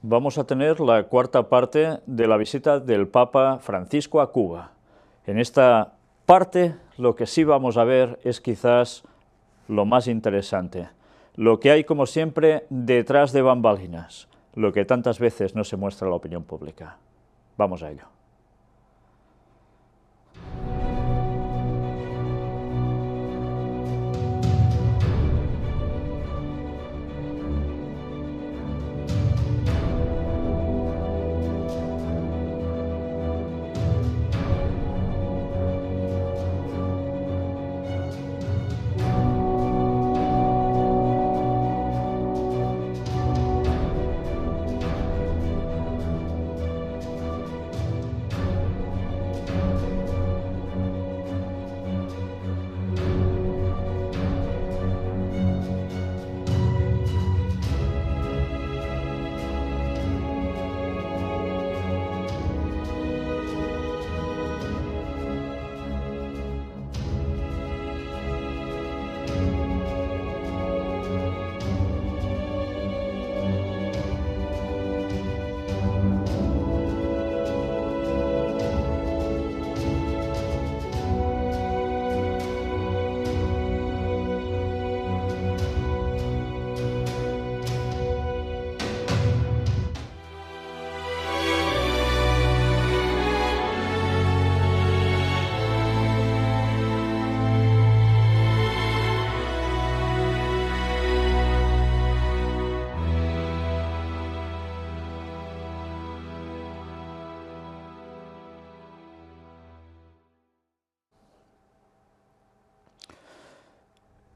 vamos a tener la cuarta parte de la visita del Papa Francisco a Cuba. En esta parte lo que sí vamos a ver es quizás lo más interesante, lo que hay como siempre detrás de bambalinas, lo que tantas veces no se muestra a la opinión pública. Vamos a ello.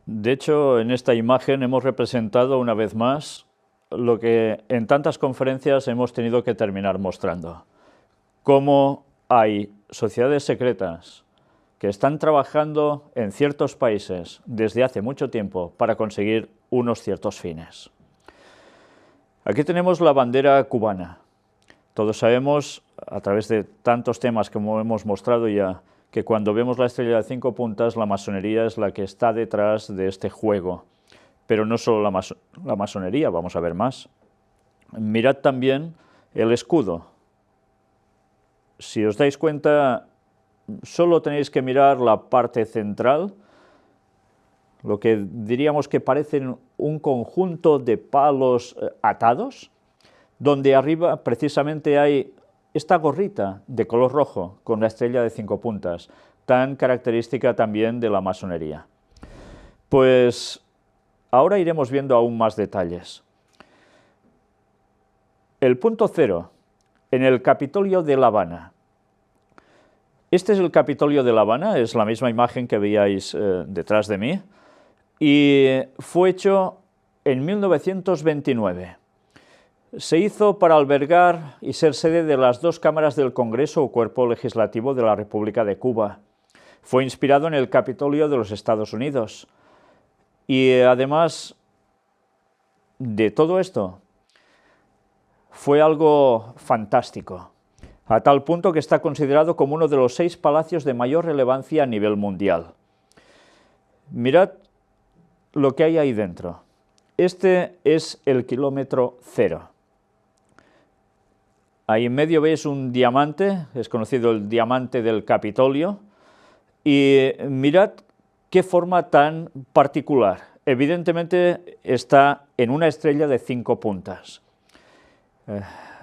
De hecho, en esta imagen hemos representado una vez más lo que en tantas conferencias hemos tenido que terminar mostrando. Cómo hay sociedades secretas que están trabajando en ciertos países desde hace mucho tiempo para conseguir unos ciertos fines. Aquí tenemos la bandera cubana. Todos sabemos, a través de tantos temas como hemos mostrado ya, que cuando vemos la estrella de 5 puntas, la masonería es la que está detrás de este juego. Pero no solo la masonería, vamos a ver más. Mirad también el escudo. Si os dais cuenta, solo tenéis que mirar la parte central, lo que diríamos que parecen un conjunto de palos atados, donde arriba precisamente hay esta gorrita de color rojo con la estrella de 5 puntas, tan característica también de la masonería. Pues ahora iremos viendo aún más detalles. El punto 0, en el Capitolio de La Habana. Este es el Capitolio de La Habana, es la misma imagen que veíais detrás de mí, y fue hecho en 1929. Se hizo para albergar y ser sede de las dos cámaras del Congreso o Cuerpo Legislativo de la República de Cuba. Fue inspirado en el Capitolio de los Estados Unidos. Y además de todo esto, fue algo fantástico, a tal punto que está considerado como uno de los 6 palacios de mayor relevancia a nivel mundial. Mirad lo que hay ahí dentro. Este es el kilómetro 0. Ahí en medio veis un diamante, es conocido el diamante del Capitolio, y mirad qué forma tan particular. Evidentemente está en una estrella de 5 puntas.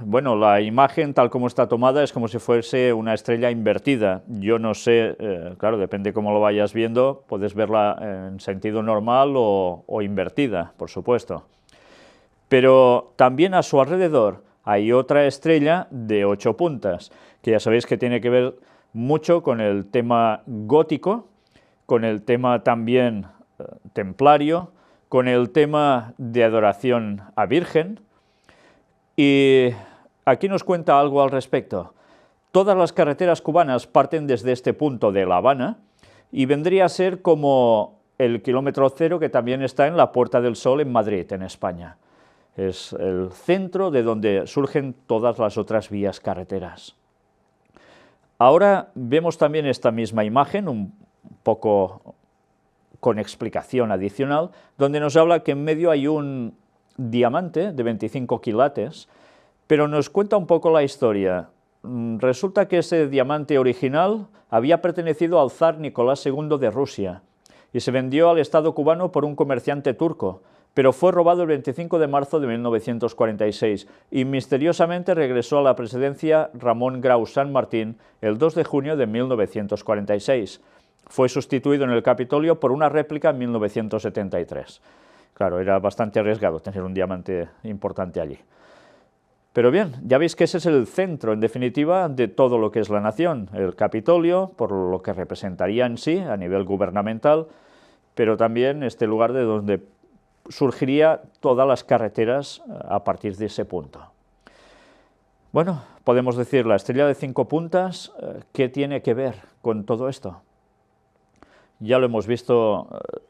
Bueno, la imagen tal como está tomada es como si fuese una estrella invertida. Yo no sé, claro, depende cómo lo vayas viendo, puedes verla en sentido normal o invertida, por supuesto. Pero también a su alrededor hay otra estrella de 8 puntas, que ya sabéis que tiene que ver mucho con el tema gótico, con el tema también templario, con el tema de adoración a Virgen. Y aquí nos cuenta algo al respecto. Todas las carreteras cubanas parten desde este punto de La Habana y vendría a ser como el kilómetro 0 que también está en la Puerta del Sol en Madrid, en España. Es el centro de donde surgen todas las otras vías carreteras. Ahora vemos también esta misma imagen, un poco con explicación adicional, donde nos habla que en medio hay un diamante de 25 quilates, Pero nos cuenta un poco la historia. Resulta que ese diamante original había pertenecido al zar Nicolás II de Rusia y se vendió al Estado cubano por un comerciante turco, pero fue robado el 25 de marzo de 1946 y misteriosamente regresó a la presidencia Ramón Grau San Martín el 2 de junio de 1946. Fue sustituido en el Capitolio por una réplica en 1973. Claro, era bastante arriesgado tener un diamante importante allí. Pero bien, ya veis que ese es el centro, en definitiva, de todo lo que es la nación. El Capitolio, por lo que representaría en sí, a nivel gubernamental, pero también este lugar de donde surgiría todas las carreteras a partir de ese punto. Bueno, podemos decir, la estrella de 5 puntas, ¿qué tiene que ver con todo esto? Ya lo hemos visto,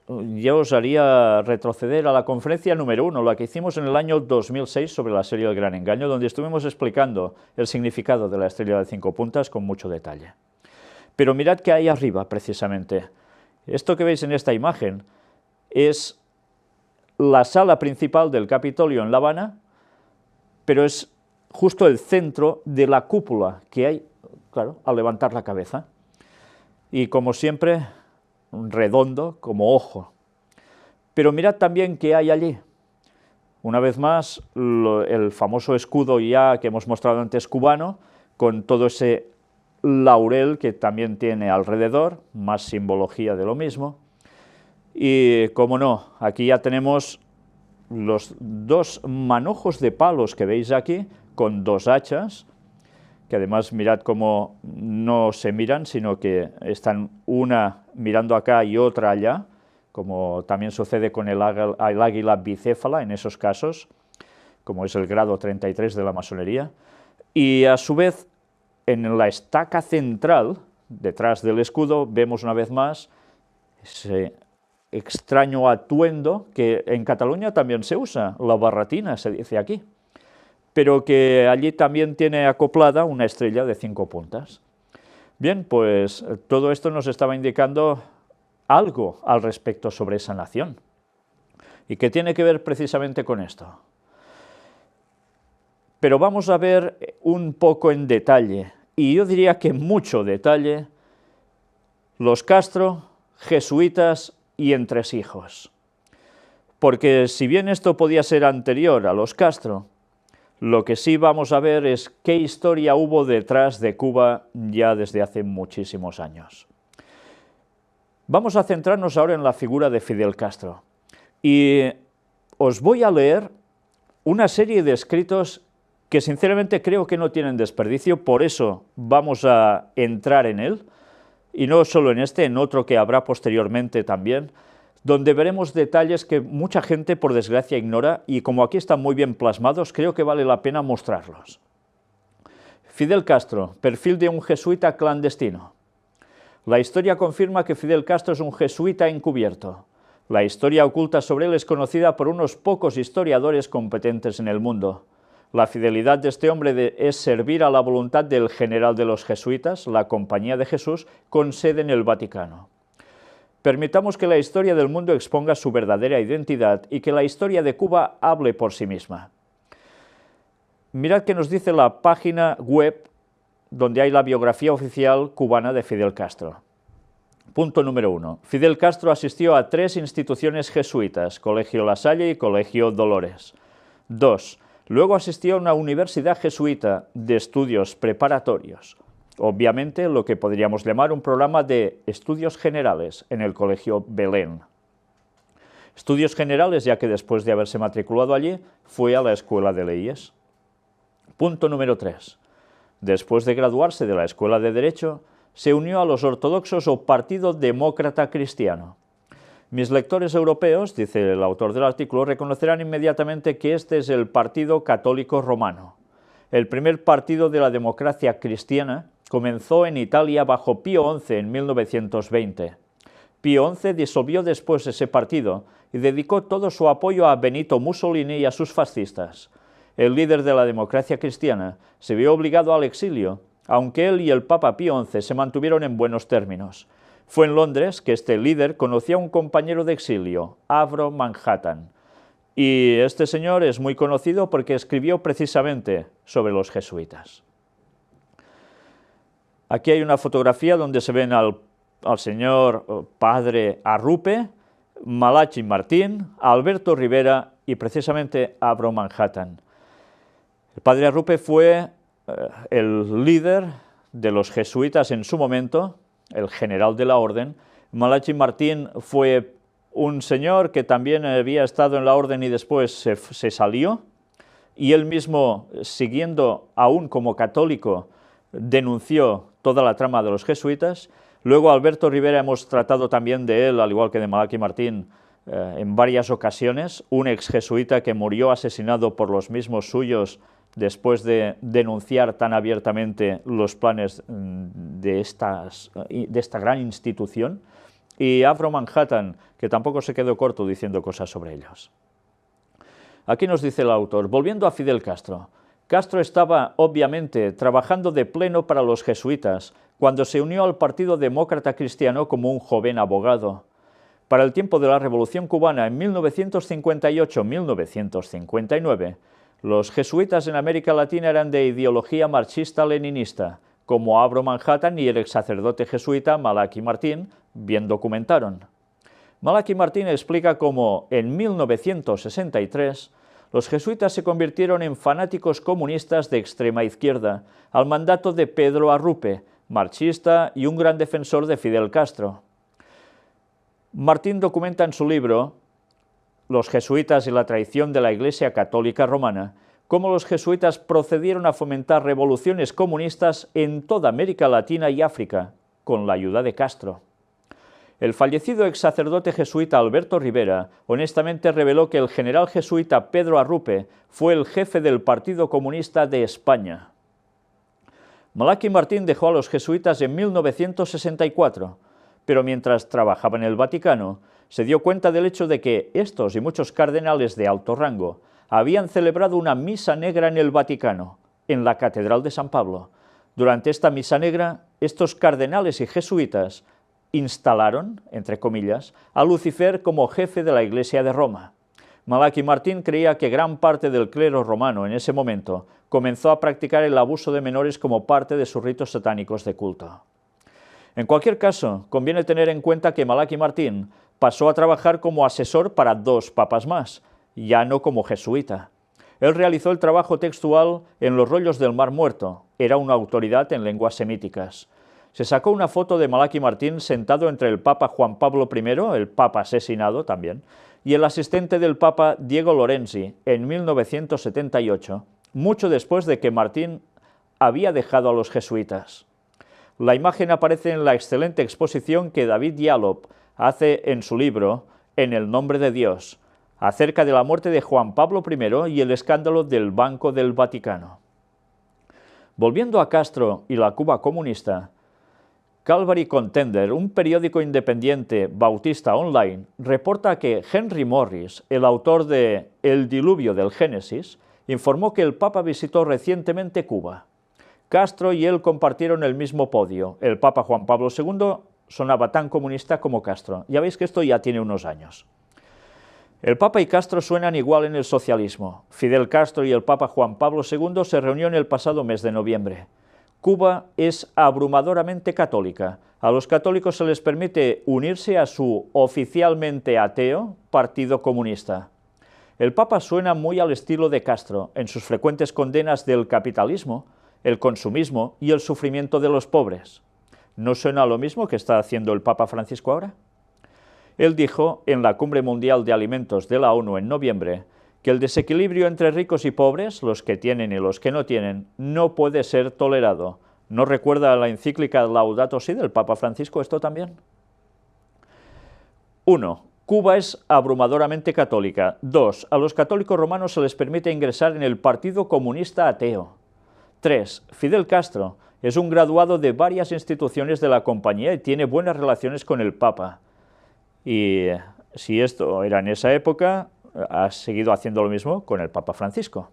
yo os haría retroceder a la conferencia número 1, la que hicimos en el año 2006 sobre la serie El Gran Engaño, donde estuvimos explicando el significado de la estrella de 5 puntas con mucho detalle. Pero mirad que hay arriba, precisamente. Esto que veis en esta imagen es la sala principal del Capitolio en La Habana, pero es justo el centro de la cúpula que hay, claro, al levantar la cabeza. Y como siempre, redondo como ojo. Pero mirad también qué hay allí. Una vez más, el famoso escudo ya que hemos mostrado antes cubano, con todo ese laurel que también tiene alrededor, más simbología de lo mismo. Y, como no, aquí ya tenemos los 2 manojos de palos que veis aquí, con 2 hachas, que además mirad cómo no se miran, sino que están una mirando acá y otra allá, como también sucede con el águila bicéfala en esos casos, como es el grado 33 de la masonería. Y a su vez, en la estaca central, detrás del escudo, vemos una vez más ese extraño atuendo que en Cataluña también se usa, la barretina se dice aquí, pero que allí también tiene acoplada una estrella de 5 puntas. Bien, pues todo esto nos estaba indicando algo al respecto sobre esa nación. ¿Y qué tiene que ver precisamente con esto? Pero vamos a ver un poco en detalle, y yo diría que mucho detalle, los Castro, jesuitas y entresijos. Porque si bien esto podía ser anterior a los Castro, lo que sí vamos a ver es qué historia hubo detrás de Cuba ya desde hace muchísimos años. Vamos a centrarnos ahora en la figura de Fidel Castro. Y os voy a leer una serie de escritos que sinceramente creo que no tienen desperdicio, por eso vamos a entrar en él, y no solo en este, en otro que habrá posteriormente también, donde veremos detalles que mucha gente, por desgracia, ignora, y como aquí están muy bien plasmados, creo que vale la pena mostrarlos. Fidel Castro, perfil de un jesuita clandestino. La historia confirma que Fidel Castro es un jesuita encubierto. La historia oculta sobre él es conocida por unos pocos historiadores competentes en el mundo. La fidelidad de este hombre es servir a la voluntad del general de los jesuitas, la Compañía de Jesús, con sede en el Vaticano. Permitamos que la historia del mundo exponga su verdadera identidad y que la historia de Cuba hable por sí misma. Mirad qué nos dice la página web donde hay la biografía oficial cubana de Fidel Castro. Punto número 1. Fidel Castro asistió a 3 instituciones jesuitas, Colegio La Salle y Colegio Dolores. 2. Luego asistió a una universidad jesuita de estudios preparatorios. Obviamente lo que podríamos llamar un programa de estudios generales en el Colegio Belén. Estudios generales, ya que después de haberse matriculado allí, fue a la Escuela de Leyes. Punto número 3. Después de graduarse de la Escuela de Derecho, se unió a los ortodoxos o Partido Demócrata Cristiano. Mis lectores europeos, dice el autor del artículo, reconocerán inmediatamente que este es el Partido Católico Romano. El primer partido de la democracia cristiana comenzó en Italia bajo Pío XI en 1920. Pío XI disolvió después ese partido y dedicó todo su apoyo a Benito Mussolini y a sus fascistas. El líder de la democracia cristiana se vio obligado al exilio, aunque él y el Papa Pío XI se mantuvieron en buenos términos. Fue en Londres que este líder conoció a un compañero de exilio, Avro Manhattan, Y este señor es muy conocido porque escribió precisamente sobre los jesuitas. Aquí hay una fotografía donde se ven al señor padre Arrupe, Malachi Martín, Alberto Rivera y precisamente Abro Manhattan. El padre Arrupe fue el líder de los jesuitas en su momento, el general de la orden. Malachi Martín fue un señor que también había estado en la orden y después se salió, y él mismo, siguiendo aún como católico, denunció toda la trama de los jesuitas. Luego Alberto Rivera hemos tratado también de él, al igual que de Malachi Martín, en varias ocasiones, un ex jesuita que murió asesinado por los mismos suyos después de denunciar tan abiertamente los planes de esta gran institución, y Abro Manhattan, que tampoco se quedó corto diciendo cosas sobre ellos. Aquí nos dice el autor, volviendo a Fidel Castro, Castro estaba, obviamente, trabajando de pleno para los jesuitas cuando se unió al Partido Demócrata Cristiano como un joven abogado. Para el tiempo de la Revolución Cubana, en 1958-1959, los jesuitas en América Latina eran de ideología marxista-leninista, como Abro Manhattan y el ex sacerdote jesuita Malachi Martín bien documentaron. Malachi Martín explica cómo en 1963 los jesuitas se convirtieron en fanáticos comunistas de extrema izquierda, al mandato de Pedro Arrupe, marxista y un gran defensor de Fidel Castro. Martín documenta en su libro Los jesuitas y la traición de la Iglesia Católica Romana, cómo los jesuitas procedieron a fomentar revoluciones comunistas en toda América Latina y África, con la ayuda de Castro. El fallecido ex sacerdote jesuita Alberto Rivera honestamente reveló que el general jesuita Pedro Arrupe fue el jefe del Partido Comunista de España. Malachi Martín dejó a los jesuitas en 1964, pero mientras trabajaba en el Vaticano, se dio cuenta del hecho de que estos y muchos cardenales de alto rango habían celebrado una misa negra en el Vaticano, en la Catedral de San Pablo. Durante esta misa negra, estos cardenales y jesuitas instalaron, entre comillas, a Lucifer como jefe de la Iglesia de Roma. Malachi Martín creía que gran parte del clero romano en ese momento comenzó a practicar el abuso de menores como parte de sus ritos satánicos de culto. En cualquier caso, conviene tener en cuenta que Malachi Martín pasó a trabajar como asesor para 2 papas más, ya no como jesuita. Él realizó el trabajo textual en los rollos del Mar Muerto, era una autoridad en lenguas semíticas. Se sacó una foto de Malachi Martín sentado entre el Papa Juan Pablo I, el Papa asesinado también, y el asistente del Papa Diego Lorenzi en 1978, mucho después de que Martín había dejado a los jesuitas. La imagen aparece en la excelente exposición que David Yalop hace en su libro En el nombre de Dios, acerca de la muerte de Juan Pablo I y el escándalo del Banco del Vaticano. Volviendo a Castro y la Cuba comunista, Calvary Contender, un periódico independiente bautista online, reporta que Henry Morris, el autor de El diluvio del Génesis, informó que el Papa visitó recientemente Cuba. Castro y él compartieron el mismo podio. El Papa Juan Pablo II sonaba tan comunista como Castro. Ya veis que esto ya tiene unos años. El Papa y Castro suenan igual en el socialismo. Fidel Castro y el Papa Juan Pablo II se reunieron el pasado mes de noviembre. Cuba es abrumadoramente católica. A los católicos se les permite unirse a su oficialmente ateo Partido Comunista. El Papa suena muy al estilo de Castro en sus frecuentes condenas del capitalismo, el consumismo y el sufrimiento de los pobres. ¿No suena lo mismo que está haciendo el Papa Francisco ahora? Él dijo en la Cumbre Mundial de Alimentos de la ONU en noviembre que el desequilibrio entre ricos y pobres, los que tienen y los que no tienen, no puede ser tolerado. ¿No recuerda la encíclica Laudato Si del Papa Francisco esto también? 1. Cuba es abrumadoramente católica. 2. A los católicos romanos se les permite ingresar en el Partido Comunista Ateo. 3. Fidel Castro es un graduado de varias instituciones de la compañía y tiene buenas relaciones con el Papa. Y si esto era en esa época, ha seguido haciendo lo mismo con el Papa Francisco.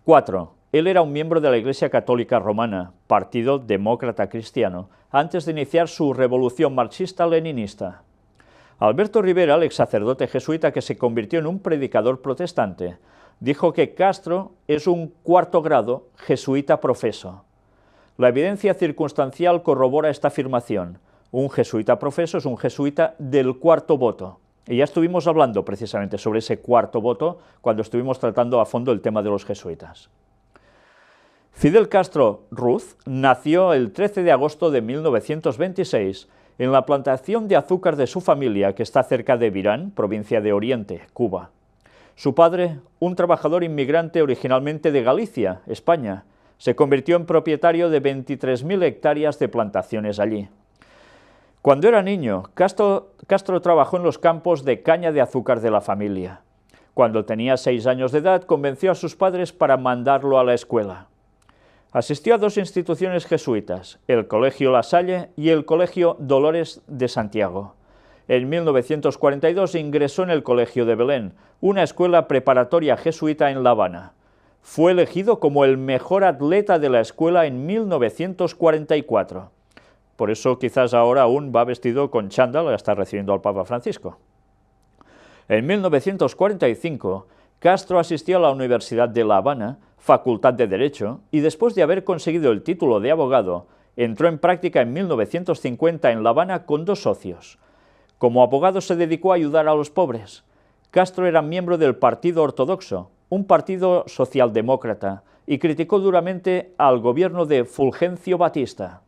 4. Él era un miembro de la Iglesia Católica Romana, Partido Demócrata Cristiano, antes de iniciar su revolución marxista-leninista. Alberto Rivera, el ex sacerdote jesuita que se convirtió en un predicador protestante, dijo que Castro es un cuarto grado jesuita profeso. La evidencia circunstancial corrobora esta afirmación. Un jesuita profeso es un jesuita del cuarto voto. Y ya estuvimos hablando precisamente sobre ese cuarto voto cuando estuvimos tratando a fondo el tema de los jesuitas. Fidel Castro Ruz nació el 13 de agosto de 1926 en la plantación de azúcar de su familia, que está cerca de Virán, provincia de Oriente, Cuba. Su padre, un trabajador inmigrante originalmente de Galicia, España, se convirtió en propietario de 23.000 hectáreas de plantaciones allí. Cuando era niño, Castro trabajó en los campos de caña de azúcar de la familia. Cuando tenía 6 años de edad, convenció a sus padres para mandarlo a la escuela. Asistió a 2 instituciones jesuitas, el Colegio La Salle y el Colegio Dolores de Santiago. En 1942 ingresó en el Colegio de Belén, una escuela preparatoria jesuita en La Habana. Fue elegido como el mejor atleta de la escuela en 1944. Por eso quizás ahora aún va vestido con chándal, está recibiendo al Papa Francisco. En 1945, Castro asistió a la Universidad de La Habana, Facultad de Derecho, y después de haber conseguido el título de abogado, entró en práctica en 1950 en La Habana con 2 socios. Como abogado se dedicó a ayudar a los pobres. Castro era miembro del Partido Ortodoxo, un partido socialdemócrata, y criticó duramente al gobierno de Fulgencio Batista.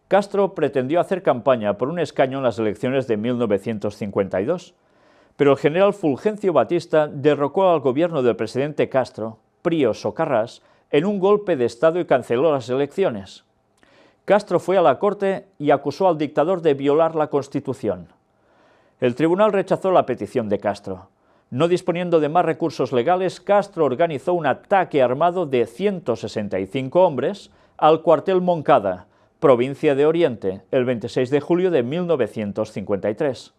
Castro pretendió hacer campaña por un escaño en las elecciones de 1952, pero el general Fulgencio Batista derrocó al gobierno del presidente Castro, Prío Socarrás, en un golpe de Estado y canceló las elecciones. Castro fue a la corte y acusó al dictador de violar la Constitución. El tribunal rechazó la petición de Castro. No disponiendo de más recursos legales, Castro organizó un ataque armado de 165 hombres al cuartel Moncada, provincia de Oriente, el 26 de julio de 1953.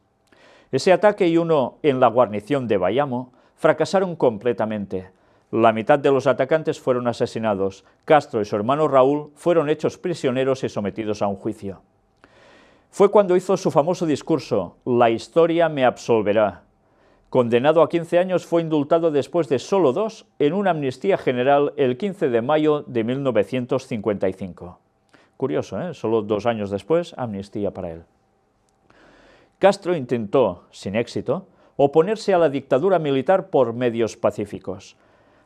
Ese ataque y uno en la guarnición de Bayamo fracasaron completamente. La mitad de los atacantes fueron asesinados. Castro y su hermano Raúl fueron hechos prisioneros y sometidos a un juicio. Fue cuando hizo su famoso discurso, «La historia me absolverá». Condenado a 15 años, fue indultado después de solo 2 en una amnistía general el 15 de mayo de 1955. Curioso, ¿eh? Solo 2 años después, amnistía para él. Castro intentó, sin éxito, oponerse a la dictadura militar por medios pacíficos.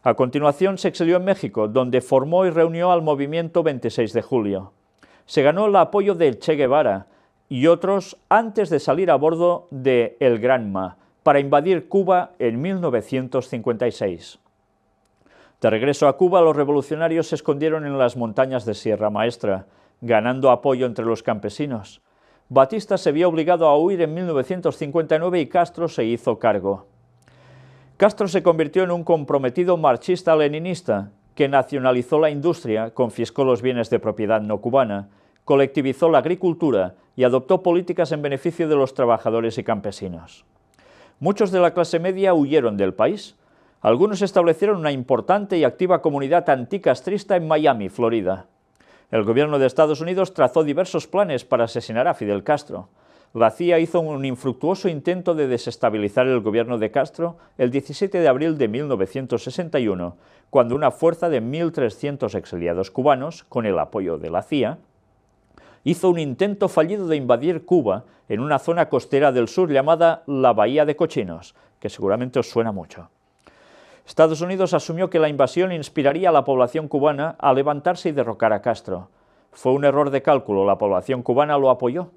A continuación se exilió en México, donde formó y reunió al movimiento 26 de julio. Se ganó el apoyo de Che Guevara y otros antes de salir a bordo de El Granma para invadir Cuba en 1956. De regreso a Cuba, los revolucionarios se escondieron en las montañas de Sierra Maestra, ganando apoyo entre los campesinos. Batista se vio obligado a huir en 1959 y Castro se hizo cargo. Castro se convirtió en un comprometido marxista-leninista que nacionalizó la industria, confiscó los bienes de propiedad no cubana, colectivizó la agricultura y adoptó políticas en beneficio de los trabajadores y campesinos. Muchos de la clase media huyeron del país. Algunos establecieron una importante y activa comunidad anticastrista en Miami, Florida. El gobierno de Estados Unidos trazó diversos planes para asesinar a Fidel Castro. La CIA hizo un infructuoso intento de desestabilizar el gobierno de Castro el 17 de abril de 1961, cuando una fuerza de 1.300 exiliados cubanos, con el apoyo de la CIA, hizo un intento fallido de invadir Cuba en una zona costera del sur llamada la Bahía de Cochinos, que seguramente os suena mucho. Estados Unidos asumió que la invasión inspiraría a la población cubana a levantarse y derrocar a Castro. Fue un error de cálculo, la población cubana lo apoyó.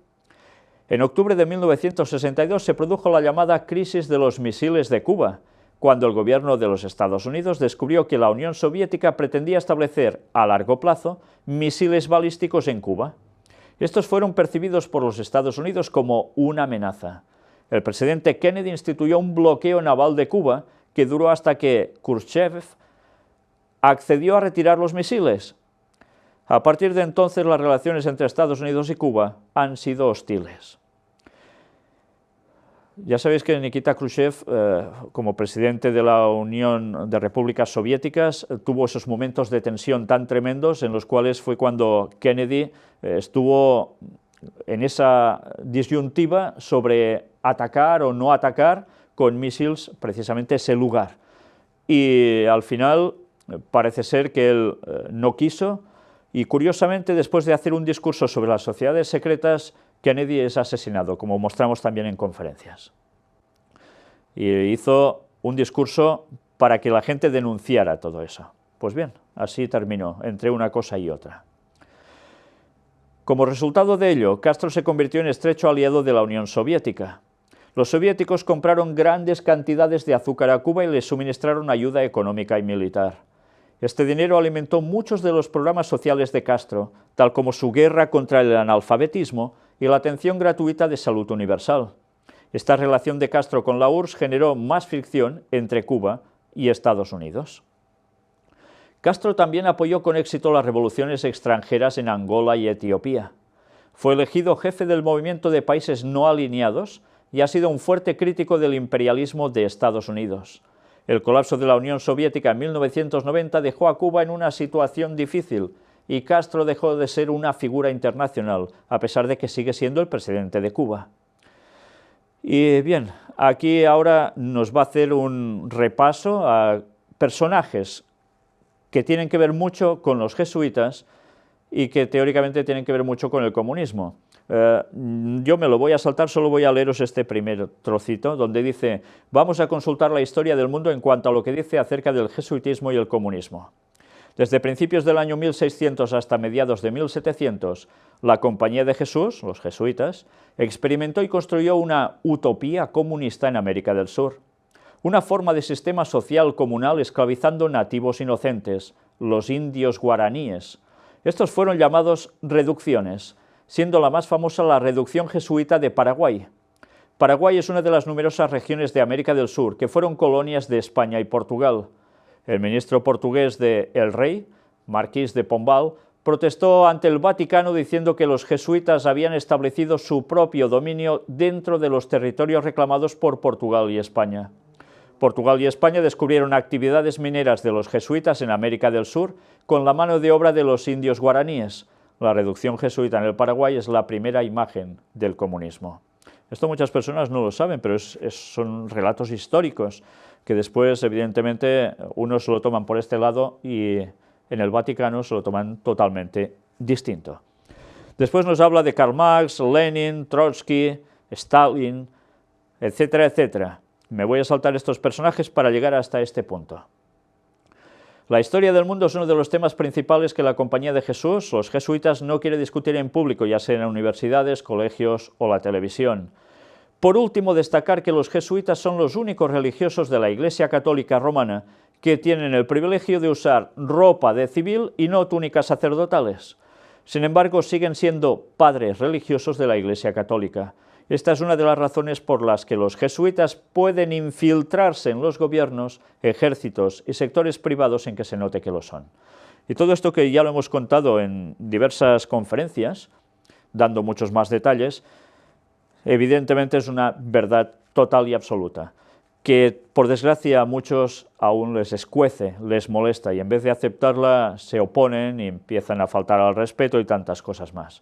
En octubre de 1962 se produjo la llamada crisis de los misiles de Cuba, cuando el gobierno de los Estados Unidos descubrió que la Unión Soviética pretendía establecer, a largo plazo, misiles balísticos en Cuba. Estos fueron percibidos por los Estados Unidos como una amenaza. El presidente Kennedy instituyó un bloqueo naval de Cuba que duró hasta que Khrushchev accedió a retirar los misiles. A partir de entonces, las relaciones entre Estados Unidos y Cuba han sido hostiles. Ya sabéis que Nikita Khrushchev, como presidente de la Unión de Repúblicas Soviéticas, tuvo esos momentos de tensión tan tremendos en los cuales fue cuando Kennedy estuvo en esa disyuntiva sobre atacar o no atacar con misiles precisamente ese lugar. Y al final parece ser que él no quiso, y curiosamente, después de hacer un discurso sobre las sociedades secretas, Kennedy es asesinado, como mostramos también en conferencias. Y hizo un discurso para que la gente denunciara todo eso. Pues bien, así terminó, entre una cosa y otra. Como resultado de ello, Castro se convirtió en estrecho aliado de la Unión Soviética. Los soviéticos compraron grandes cantidades de azúcar a Cuba y les suministraron ayuda económica y militar. Este dinero alimentó muchos de los programas sociales de Castro, tal como su guerra contra el analfabetismo y la atención gratuita de salud universal. Esta relación de Castro con la URSS generó más fricción entre Cuba y Estados Unidos. Castro también apoyó con éxito las revoluciones extranjeras en Angola y Etiopía. Fue elegido jefe del movimiento de países no alineados y ha sido un fuerte crítico del imperialismo de Estados Unidos. El colapso de la Unión Soviética en 1990 dejó a Cuba en una situación difícil y Castro dejó de ser una figura internacional, a pesar de que sigue siendo el presidente de Cuba. Y bien, aquí ahora nos va a hacer un repaso a personajes que tienen que ver mucho con los jesuitas y que teóricamente tienen que ver mucho con el comunismo. Yo me lo voy a saltar, solo voy a leeros este primer trocito, donde dice: vamos a consultar la historia del mundo en cuanto a lo que dice acerca del jesuitismo y el comunismo. Desde principios del año 1600 hasta mediados de 1700, la Compañía de Jesús, los jesuitas, experimentó y construyó una utopía comunista en América del Sur. Una forma de sistema social comunal esclavizando nativos inocentes, los indios guaraníes. Estos fueron llamados reducciones, siendo la más famosa la reducción jesuita de Paraguay. Paraguay es una de las numerosas regiones de América del Sur que fueron colonias de España y Portugal. El ministro portugués de El Rey, Marquís de Pombal, protestó ante el Vaticano diciendo que los jesuitas habían establecido su propio dominio dentro de los territorios reclamados por Portugal y España. Portugal y España descubrieron actividades mineras de los jesuitas en América del Sur con la mano de obra de los indios guaraníes. La reducción jesuita en el Paraguay es la primera imagen del comunismo. Esto muchas personas no lo saben, pero son relatos históricos que después, evidentemente, unos lo toman por este lado y en el Vaticano se lo toman totalmente distinto. Después nos habla de Karl Marx, Lenin, Trotsky, Stalin, etcétera, etcétera. Me voy a saltar estos personajes para llegar hasta este punto. La historia del mundo es uno de los temas principales que la Compañía de Jesús, los jesuitas, no quiere discutir en público, ya sea en universidades, colegios o la televisión. Por último, destacar que los jesuitas son los únicos religiosos de la Iglesia Católica Romana que tienen el privilegio de usar ropa de civil y no túnicas sacerdotales. Sin embargo, siguen siendo padres religiosos de la Iglesia Católica. Esta es una de las razones por las que los jesuitas pueden infiltrarse en los gobiernos, ejércitos y sectores privados en que se note que lo son. Y todo esto que ya lo hemos contado en diversas conferencias, dando muchos más detalles, evidentemente es una verdad total y absoluta, que por desgracia a muchos aún les escuece, les molesta, y en vez de aceptarla se oponen y empiezan a faltar al respeto y tantas cosas más.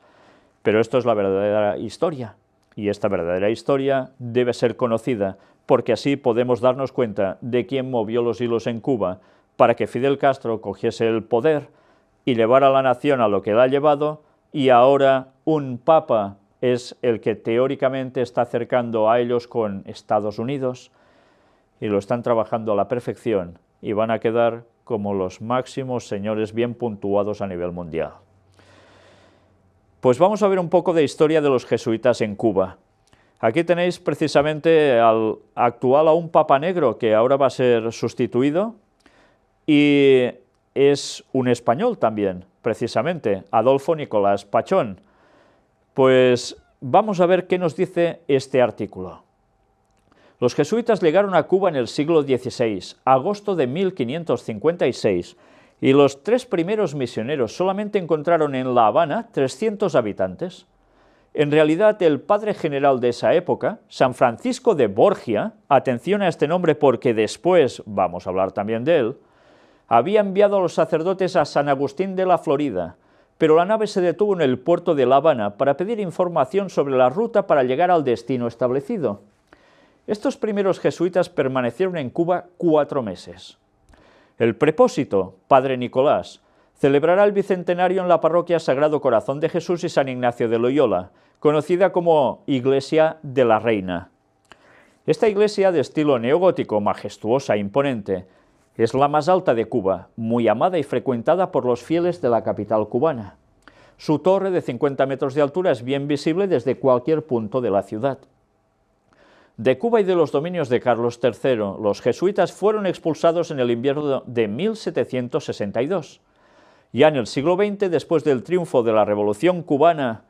Pero esto es la verdadera historia. Y esta verdadera historia debe ser conocida, porque así podemos darnos cuenta de quién movió los hilos en Cuba para que Fidel Castro cogiese el poder y llevara a la nación a lo que la ha llevado, y ahora un papa es el que teóricamente está acercando a ellos con Estados Unidos, y lo están trabajando a la perfección, y van a quedar como los máximos señores bien puntuados a nivel mundial. Pues vamos a ver un poco de historia de los jesuitas en Cuba. Aquí tenéis precisamente al actual a un Papa Negro que ahora va a ser sustituido, y es un español también, precisamente, Adolfo Nicolás Pachón. Pues vamos a ver qué nos dice este artículo. Los jesuitas llegaron a Cuba en el siglo XVI, agosto de 1556, y los 3 primeros misioneros solamente encontraron en La Habana 300 habitantes. En realidad, el padre general de esa época, San Francisco de Borgia, atención a este nombre porque después vamos a hablar también de él, había enviado a los sacerdotes a San Agustín de la Florida, pero la nave se detuvo en el puerto de La Habana para pedir información sobre la ruta para llegar al destino establecido. Estos primeros jesuitas permanecieron en Cuba 4 meses. El prepósito, Padre Nicolás, celebrará el bicentenario en la parroquia Sagrado Corazón de Jesús y San Ignacio de Loyola, conocida como Iglesia de la Reina. Esta iglesia, de estilo neogótico, majestuosa e imponente, es la más alta de Cuba, muy amada y frecuentada por los fieles de la capital cubana. Su torre de 50 metros de altura es bien visible desde cualquier punto de la ciudad. De Cuba y de los dominios de Carlos III, los jesuitas fueron expulsados en el invierno de 1762. Ya en el siglo XX, después del triunfo de la Revolución cubana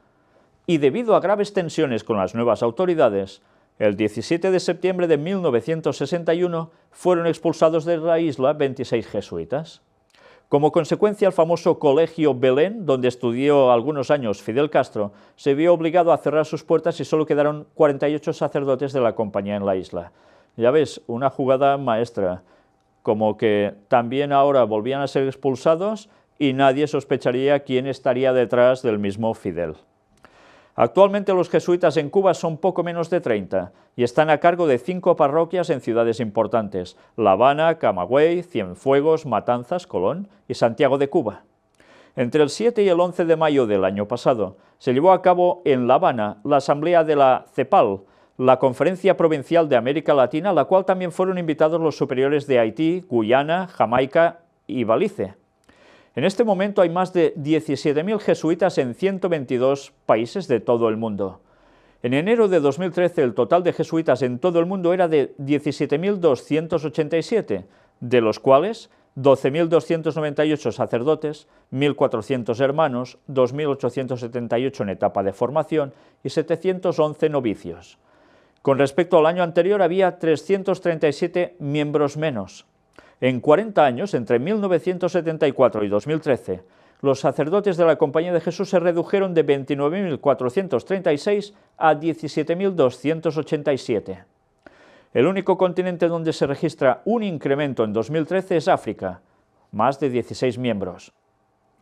y debido a graves tensiones con las nuevas autoridades, el 17 de septiembre de 1961 fueron expulsados de la isla 26 jesuitas. Como consecuencia, el famoso Colegio Belén, donde estudió algunos años Fidel Castro, se vio obligado a cerrar sus puertas y solo quedaron 48 sacerdotes de la compañía en la isla. Ya ves, una jugada maestra, como que también ahora volvían a ser expulsados y nadie sospecharía quién estaría detrás del mismo Fidel. Actualmente los jesuitas en Cuba son poco menos de 30 y están a cargo de 5 parroquias en ciudades importantes: La Habana, Camagüey, Cienfuegos, Matanzas, Colón y Santiago de Cuba. Entre el 7 y el 11 de mayo del año pasado se llevó a cabo en La Habana la asamblea de la CEPAL, la Conferencia Provincial de América Latina, a la cual también fueron invitados los superiores de Haití, Guyana, Jamaica y Belice. En este momento hay más de 17.000 jesuitas en 122 países de todo el mundo. En enero de 2013 el total de jesuitas en todo el mundo era de 17.287, de los cuales 12.298 sacerdotes, 1.400 hermanos, 2.878 en etapa de formación y 711 novicios. Con respecto al año anterior había 337 miembros menos. En 40 años, entre 1974 y 2013, los sacerdotes de la Compañía de Jesús se redujeron de 29.436 a 17.287. El único continente donde se registra un incremento en 2013 es África, más de 16 miembros.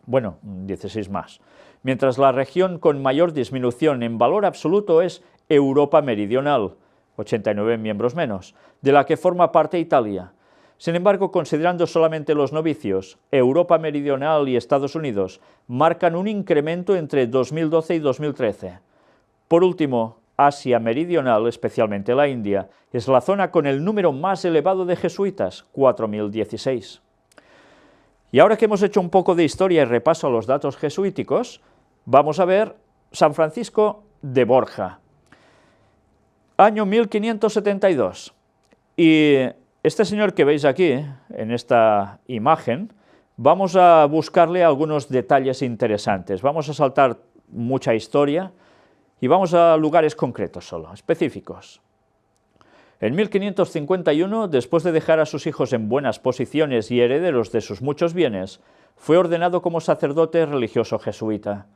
Bueno, 16 más. Mientras la región con mayor disminución en valor absoluto es Europa Meridional, 89 miembros menos, de la que forma parte Italia. Sin embargo, considerando solamente los novicios, Europa Meridional y Estados Unidos marcan un incremento entre 2012 y 2013. Por último, Asia Meridional, especialmente la India, es la zona con el número más elevado de jesuitas, 4.016. Y ahora que hemos hecho un poco de historia y repaso a los datos jesuíticos, vamos a ver San Francisco de Borja, año 1572. Y este señor que veis aquí, en esta imagen, vamos a buscarle algunos detalles interesantes. Vamos a saltar mucha historia y vamos a lugares concretos solo, específicos. En 1551, después de dejar a sus hijos en buenas posiciones y herederos de sus muchos bienes, fue ordenado como sacerdote religioso jesuita.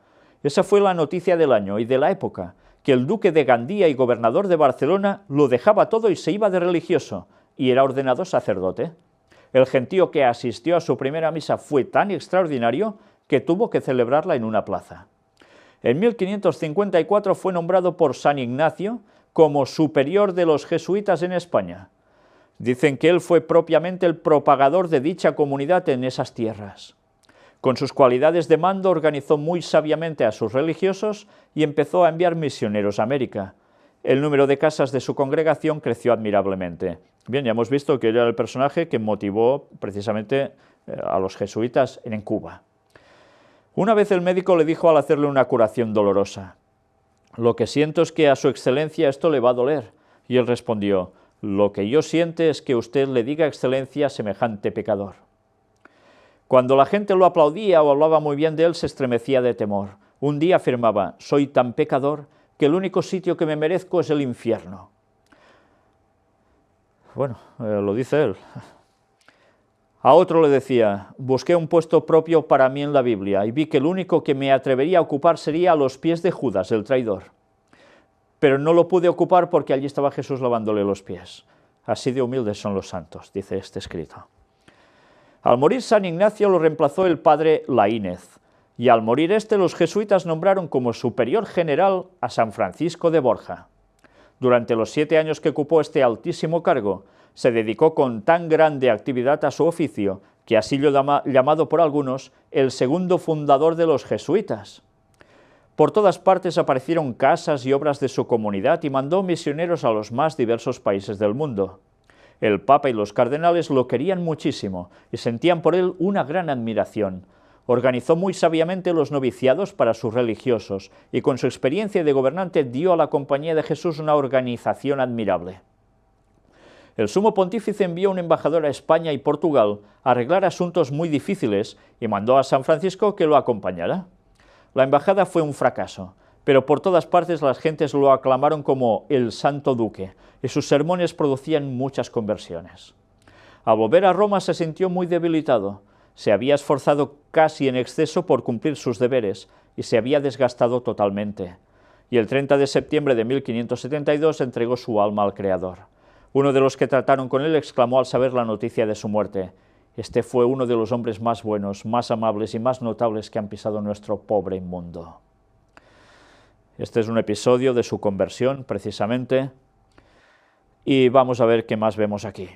Esa fue la noticia del año y de la época, que el duque de Gandía y gobernador de Barcelona lo dejaba todo y se iba de religioso, y era ordenado sacerdote. El gentío que asistió a su primera misa fue tan extraordinario que tuvo que celebrarla en una plaza. En 1554 fue nombrado por San Ignacio como superior de los jesuitas en España. Dicen que él fue propiamente el propagador de dicha comunidad en esas tierras. Con sus cualidades de mando organizó muy sabiamente a sus religiosos y empezó a enviar misioneros a América. El número de casas de su congregación creció admirablemente. Bien, ya hemos visto que era el personaje que motivó precisamente a los jesuitas en Cuba. Una vez el médico le dijo al hacerle una curación dolorosa: «Lo que siento es que a su excelencia esto le va a doler». Y él respondió: «Lo que yo siento es que usted le diga excelencia a semejante pecador». Cuando la gente lo aplaudía o hablaba muy bien de él, se estremecía de temor. Un día afirmaba: «Soy tan pecador que el único sitio que me merezco es el infierno». Bueno, lo dice él. A otro le decía: «Busqué un puesto propio para mí en la Biblia y vi que el único que me atrevería a ocupar sería a los pies de Judas, el traidor. Pero no lo pude ocupar porque allí estaba Jesús lavándole los pies. Así de humildes son los santos», dice este escrito. Al morir San Ignacio lo reemplazó el padre Laínez, y al morir los jesuitas nombraron como superior general a San Francisco de Borja. Durante los 7 años que ocupó este altísimo cargo, se dedicó con tan grande actividad a su oficio, que ha sido llamado por algunos el segundo fundador de los jesuitas. Por todas partes aparecieron casas y obras de su comunidad y mandó misioneros a los más diversos países del mundo. El Papa y los cardenales lo querían muchísimo y sentían por él una gran admiración. Organizó muy sabiamente los noviciados para sus religiosos y con su experiencia de gobernante dio a la Compañía de Jesús una organización admirable. El sumo pontífice envió un embajador a España y Portugal a arreglar asuntos muy difíciles y mandó a San Francisco que lo acompañara. La embajada fue un fracaso, pero por todas partes las gentes lo aclamaron como el Santo Duque y sus sermones producían muchas conversiones. Al volver a Roma se sintió muy debilitado. Se había esforzado casi en exceso por cumplir sus deberes y se había desgastado totalmente. Y el 30 de septiembre de 1572 entregó su alma al Creador. Uno de los que trataron con él exclamó al saber la noticia de su muerte: «Este fue uno de los hombres más buenos, más amables y más notables que han pisado nuestro pobre mundo». Este es un episodio de su conversión, precisamente, y vamos a ver qué más vemos aquí.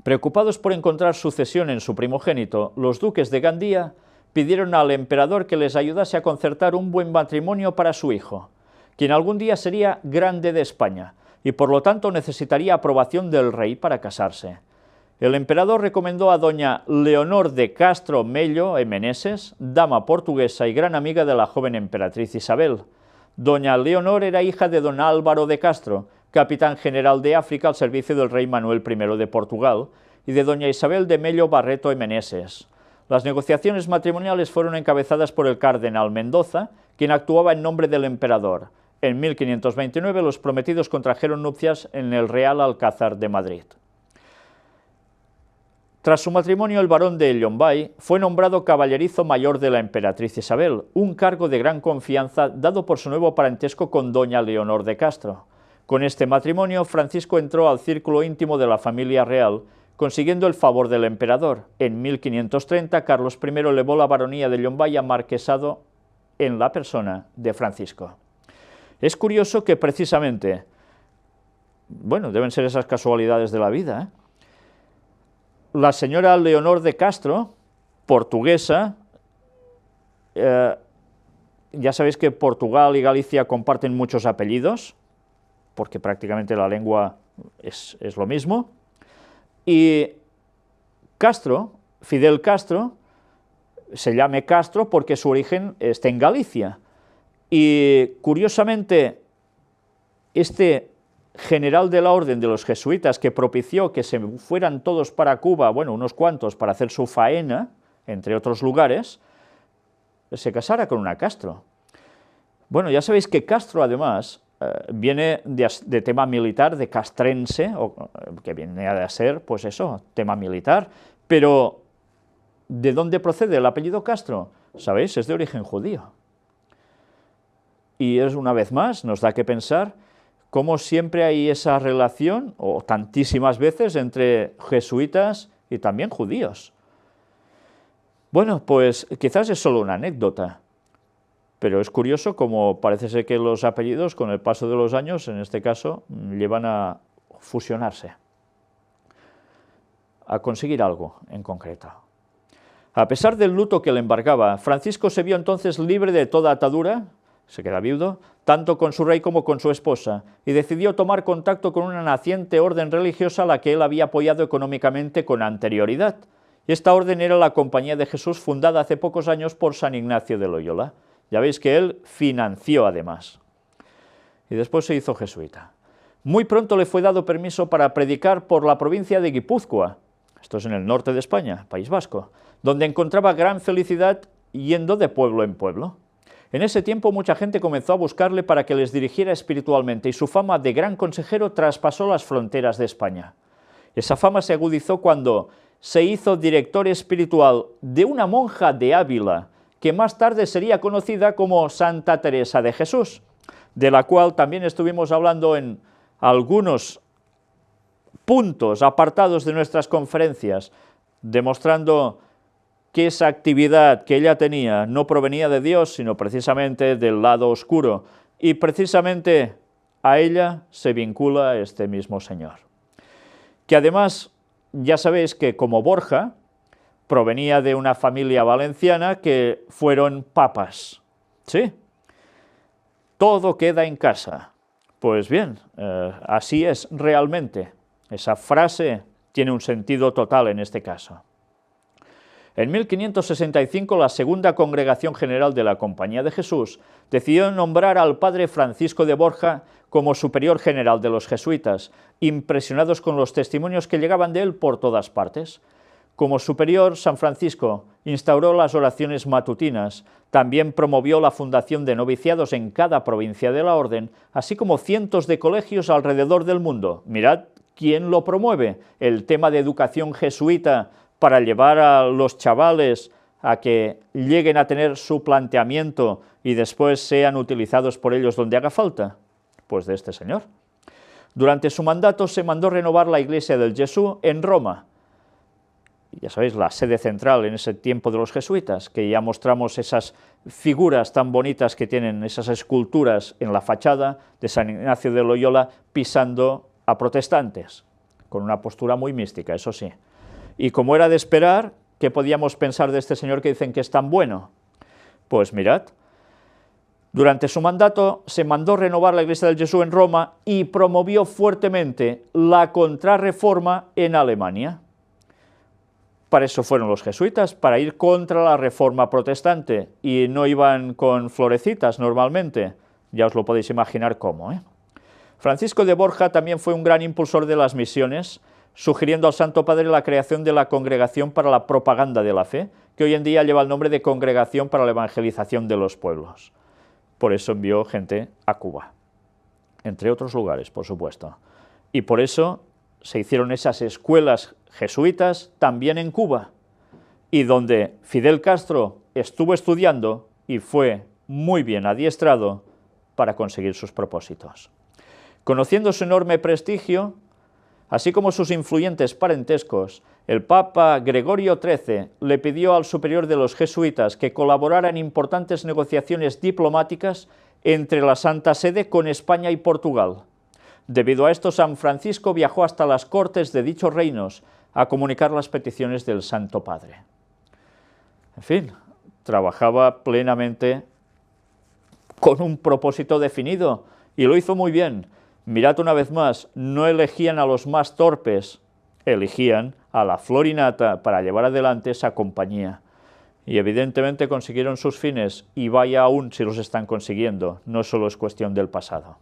Preocupados por encontrar sucesión en su primogénito, los duques de Gandía pidieron al emperador que les ayudase a concertar un buen matrimonio para su hijo, quien algún día sería grande de España, y por lo tanto necesitaría aprobación del rey para casarse. El emperador recomendó a doña Leonor de Castro Mello e Meneses, dama portuguesa y gran amiga de la joven emperatriz Isabel. Doña Leonor era hija de don Álvaro de Castro, capitán general de África al servicio del rey Manuel I de Portugal, y de doña Isabel de Mello Barreto y Meneses. Las negociaciones matrimoniales fueron encabezadas por el cardenal Mendoza, quien actuaba en nombre del emperador. En 1529 los prometidos contrajeron nupcias en el Real Alcázar de Madrid. Tras su matrimonio, el barón de Llombay fue nombrado caballerizo mayor de la emperatriz Isabel, un cargo de gran confianza dado por su nuevo parentesco con doña Leonor de Castro. Con este matrimonio, Francisco entró al círculo íntimo de la familia real, consiguiendo el favor del emperador. En 1530, Carlos I elevó la baronía de Llombay a marquesado en la persona de Francisco. Es curioso que precisamente, bueno, deben ser esas casualidades de la vida, la señora Leonor de Castro, portuguesa, ya sabéis que Portugal y Galicia comparten muchos apellidos, porque prácticamente la lengua es lo mismo, y Castro, Fidel Castro, se llama Castro porque su origen está en Galicia, y curiosamente este general de la orden de los jesuitas que propició que se fueran todos para Cuba, bueno, unos cuantos, para hacer su faena, entre otros lugares, se casara con una Castro. Bueno, ya sabéis que Castro, además, viene de tema militar, de castrense, que viene a ser, pues eso, tema militar, pero ¿de dónde procede el apellido Castro? ¿Sabéis? Es de origen judío. Y es, una vez más, nos da que pensar cómo siempre hay esa relación, o tantísimas veces, entre jesuitas y también judíos. Bueno, pues quizás es solo una anécdota, pero es curioso como parece ser que los apellidos, con el paso de los años, en este caso, llevan a fusionarse, a conseguir algo en concreto. A pesar del luto que le embargaba, Francisco se vio entonces libre de toda atadura, se queda viudo, tanto con su rey como con su esposa, y decidió tomar contacto con una naciente orden religiosa a la que él había apoyado económicamente con anterioridad. Esta orden era la Compañía de Jesús, fundada hace pocos años por San Ignacio de Loyola. Ya veis que él financió además. Y después se hizo jesuita. Muy pronto le fue dado permiso para predicar por la provincia de Guipúzcoa, esto es en el norte de España, País Vasco, donde encontraba gran felicidad yendo de pueblo en pueblo. En ese tiempo mucha gente comenzó a buscarle para que les dirigiera espiritualmente y su fama de gran consejero traspasó las fronteras de España. Esa fama se agudizó cuando se hizo director espiritual de una monja de Ávila, que más tarde sería conocida como Santa Teresa de Jesús, de la cual también estuvimos hablando en algunos puntos apartados de nuestras conferencias, demostrando que esa actividad que ella tenía no provenía de Dios, sino precisamente del lado oscuro. Y precisamente a ella se vincula este mismo señor. Que además, ya sabéis que como Borja, provenía de una familia valenciana que fueron papas, ¿sí? Todo queda en casa. Pues bien, así es realmente. Esa frase tiene un sentido total en este caso. En 1565, la Segunda Congregación General de la Compañía de Jesús decidió nombrar al padre Francisco de Borja como superior general de los jesuitas, impresionados con los testimonios que llegaban de él por todas partes. Como superior, San Francisco instauró las oraciones matutinas, también promovió la fundación de noviciados en cada provincia de la orden, así como cientos de colegios alrededor del mundo. Mirad quién lo promueve, el tema de educación jesuita para llevar a los chavales a que lleguen a tener su planteamiento y después sean utilizados por ellos donde haga falta. Pues de este señor. Durante su mandato se mandó renovar la iglesia del Jesús en Roma. Ya sabéis, la sede central en ese tiempo de los jesuitas, que ya mostramos esas figuras tan bonitas que tienen, esas esculturas en la fachada de San Ignacio de Loyola pisando a protestantes, con una postura muy mística, eso sí. Y como era de esperar, ¿qué podíamos pensar de este señor que dicen que es tan bueno? Pues mirad, durante su mandato se mandó renovar la iglesia del Jesús en Roma y promovió fuertemente la contrarreforma en Alemania. Para eso fueron los jesuitas, para ir contra la reforma protestante, y no iban con florecitas normalmente, ya os lo podéis imaginar cómo, ¿eh? Francisco de Borja también fue un gran impulsor de las misiones, sugiriendo al Santo Padre la creación de la Congregación para la Propaganda de la Fe, que hoy en día lleva el nombre de Congregación para la Evangelización de los Pueblos. Por eso envió gente a Cuba, entre otros lugares, por supuesto. Y por eso se hicieron esas escuelas jesuitas también en Cuba, y donde Fidel Castro estuvo estudiando y fue muy bien adiestrado para conseguir sus propósitos. Conociendo su enorme prestigio, así como sus influyentes parentescos, el Papa Gregorio XIII le pidió al superior de los jesuitas que colaborara en importantes negociaciones diplomáticas entre la Santa Sede con España y Portugal. Debido a esto, San Francisco viajó hasta las cortes de dichos reinos a comunicar las peticiones del Santo Padre. En fin, trabajaba plenamente con un propósito definido y lo hizo muy bien. Mirad una vez más, no elegían a los más torpes, elegían a la florinata para llevar adelante esa compañía. Y evidentemente consiguieron sus fines, y vaya aún si los están consiguiendo, no solo es cuestión del pasado.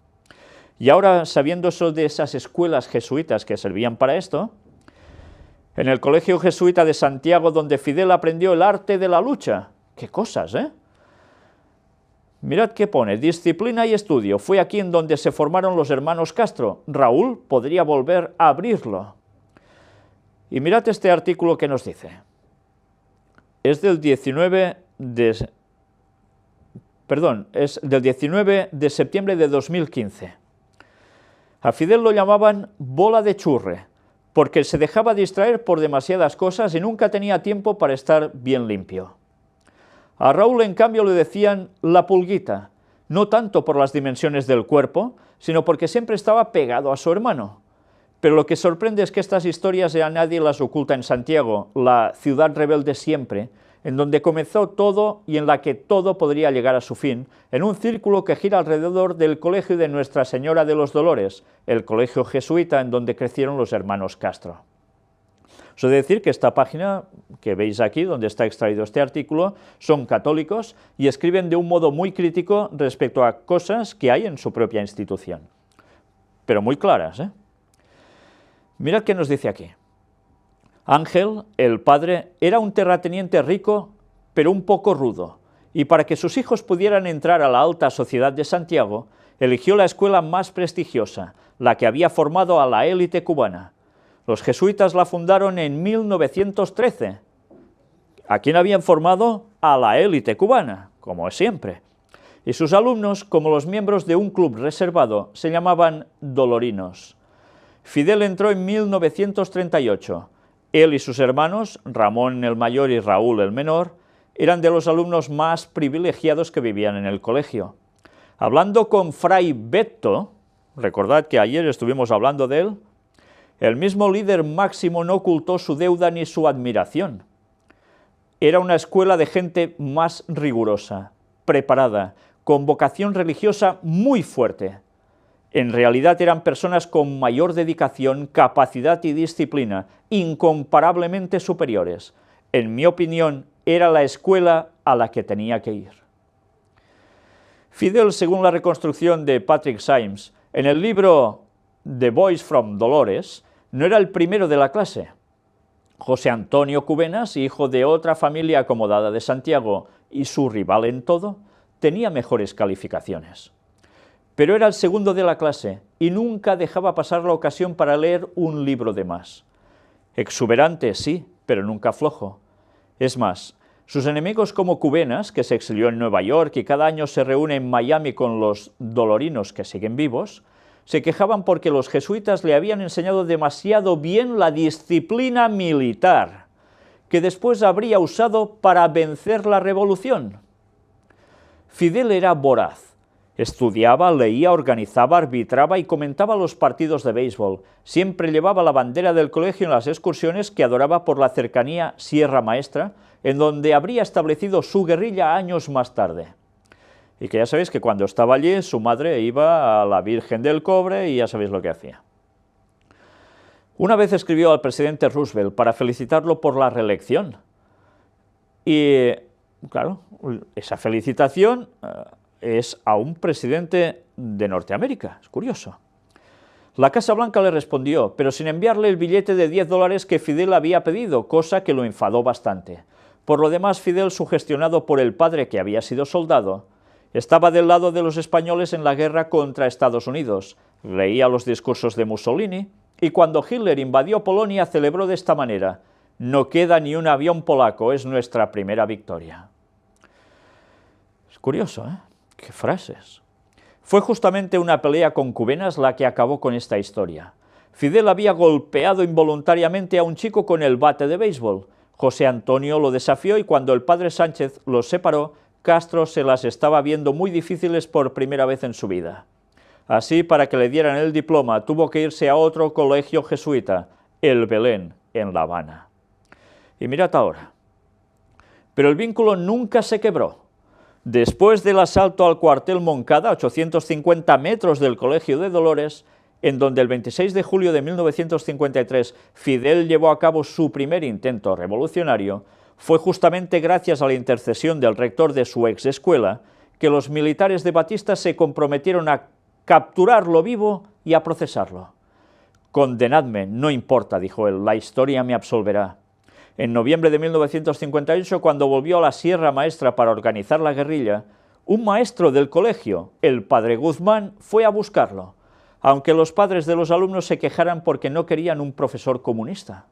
Y ahora, sabiendo eso de esas escuelas jesuitas que servían para esto, en el Colegio Jesuita de Santiago, donde Fidel aprendió el arte de la lucha, qué cosas, ¿eh? Mirad qué pone, disciplina y estudio, fue aquí en donde se formaron los hermanos Castro, Raúl podría volver a abrirlo. Y mirad este artículo que nos dice, es del 19 de septiembre de 2015. A Fidel lo llamaban bola de churre, porque se dejaba distraer por demasiadas cosas y nunca tenía tiempo para estar bien limpio. A Raúl, en cambio, le decían la pulguita, no tanto por las dimensiones del cuerpo, sino porque siempre estaba pegado a su hermano. Pero lo que sorprende es que estas historias ya nadie las oculta en Santiago, la ciudad rebelde siempre, en donde comenzó todo y en la que todo podría llegar a su fin, en un círculo que gira alrededor del colegio de Nuestra Señora de los Dolores, el colegio jesuita en donde crecieron los hermanos Castro. Os he de decir que esta página que veis aquí, donde está extraído este artículo, son católicos y escriben de un modo muy crítico respecto a cosas que hay en su propia institución, pero muy claras, ¿eh? Mirad qué nos dice aquí. Ángel, el padre, era un terrateniente rico, pero un poco rudo, y para que sus hijos pudieran entrar a la alta sociedad de Santiago, eligió la escuela más prestigiosa, la que había formado a la élite cubana. Los jesuitas la fundaron en 1913. ¿A quién habían formado? A la élite cubana, como es siempre. Y sus alumnos, como los miembros de un club reservado, se llamaban dolorinos. Fidel entró en 1938. Él y sus hermanos, Ramón el mayor y Raúl el menor, eran de los alumnos más privilegiados que vivían en el colegio. Hablando con Fray Beto, recordad que ayer estuvimos hablando de él, el mismo líder máximo no ocultó su deuda ni su admiración. Era una escuela de gente más rigurosa, preparada, con vocación religiosa muy fuerte. En realidad eran personas con mayor dedicación, capacidad y disciplina, incomparablemente superiores. En mi opinión, era la escuela a la que tenía que ir. Fidel, según la reconstrucción de Patrick Symes, en el libro The Boys from Dolores, no era el primero de la clase. José Antonio Cubenas, hijo de otra familia acomodada de Santiago y su rival en todo, tenía mejores calificaciones. Pero era el segundo de la clase y nunca dejaba pasar la ocasión para leer un libro de más. Exuberante, sí, pero nunca flojo. Es más, sus enemigos como Cubenas, que se exilió en Nueva York y cada año se reúne en Miami con los dolorinos que siguen vivos, se quejaban porque los jesuitas le habían enseñado demasiado bien la disciplina militar, que después habría usado para vencer la revolución. Fidel era voraz. Estudiaba, leía, organizaba, arbitraba y comentaba los partidos de béisbol. Siempre llevaba la bandera del colegio en las excursiones que adoraba por la cercanía Sierra Maestra, en donde habría establecido su guerrilla años más tarde. Y que ya sabéis que cuando estaba allí, su madre iba a la Virgen del Cobre y ya sabéis lo que hacía. Una vez escribió al presidente Roosevelt para felicitarlo por la reelección. Y, claro, esa felicitación es a un presidente de Norteamérica, es curioso. La Casa Blanca le respondió, pero sin enviarle el billete de $10 que Fidel había pedido, cosa que lo enfadó bastante. Por lo demás, Fidel, sugestionado por el padre que había sido soldado, estaba del lado de los españoles en la guerra contra Estados Unidos, leía los discursos de Mussolini, y cuando Hitler invadió Polonia celebró de esta manera: «No queda ni un avión polaco, es nuestra primera victoria». Es curioso, ¿eh? ¡Qué frases! Fue justamente una pelea con Cubenas la que acabó con esta historia. Fidel había golpeado involuntariamente a un chico con el bate de béisbol. José Antonio lo desafió y cuando el padre Sánchez los separó, Castro se las estaba viendo muy difíciles por primera vez en su vida. Así, para que le dieran el diploma, tuvo que irse a otro colegio jesuita, el Belén, en La Habana. Y mirad ahora. Pero el vínculo nunca se quebró. Después del asalto al cuartel Moncada, a 850 metros del Colegio de Dolores, en donde el 26 de julio de 1953 Fidel llevó a cabo su primer intento revolucionario, fue justamente gracias a la intercesión del rector de su ex escuela que los militares de Batista se comprometieron a capturarlo vivo y a procesarlo. «Condenadme, no importa», dijo él, «la historia me absolverá». En noviembre de 1958, cuando volvió a la Sierra Maestra para organizar la guerrilla, un maestro del colegio, el padre Guzmán, fue a buscarlo, aunque los padres de los alumnos se quejaran porque no querían un profesor comunista.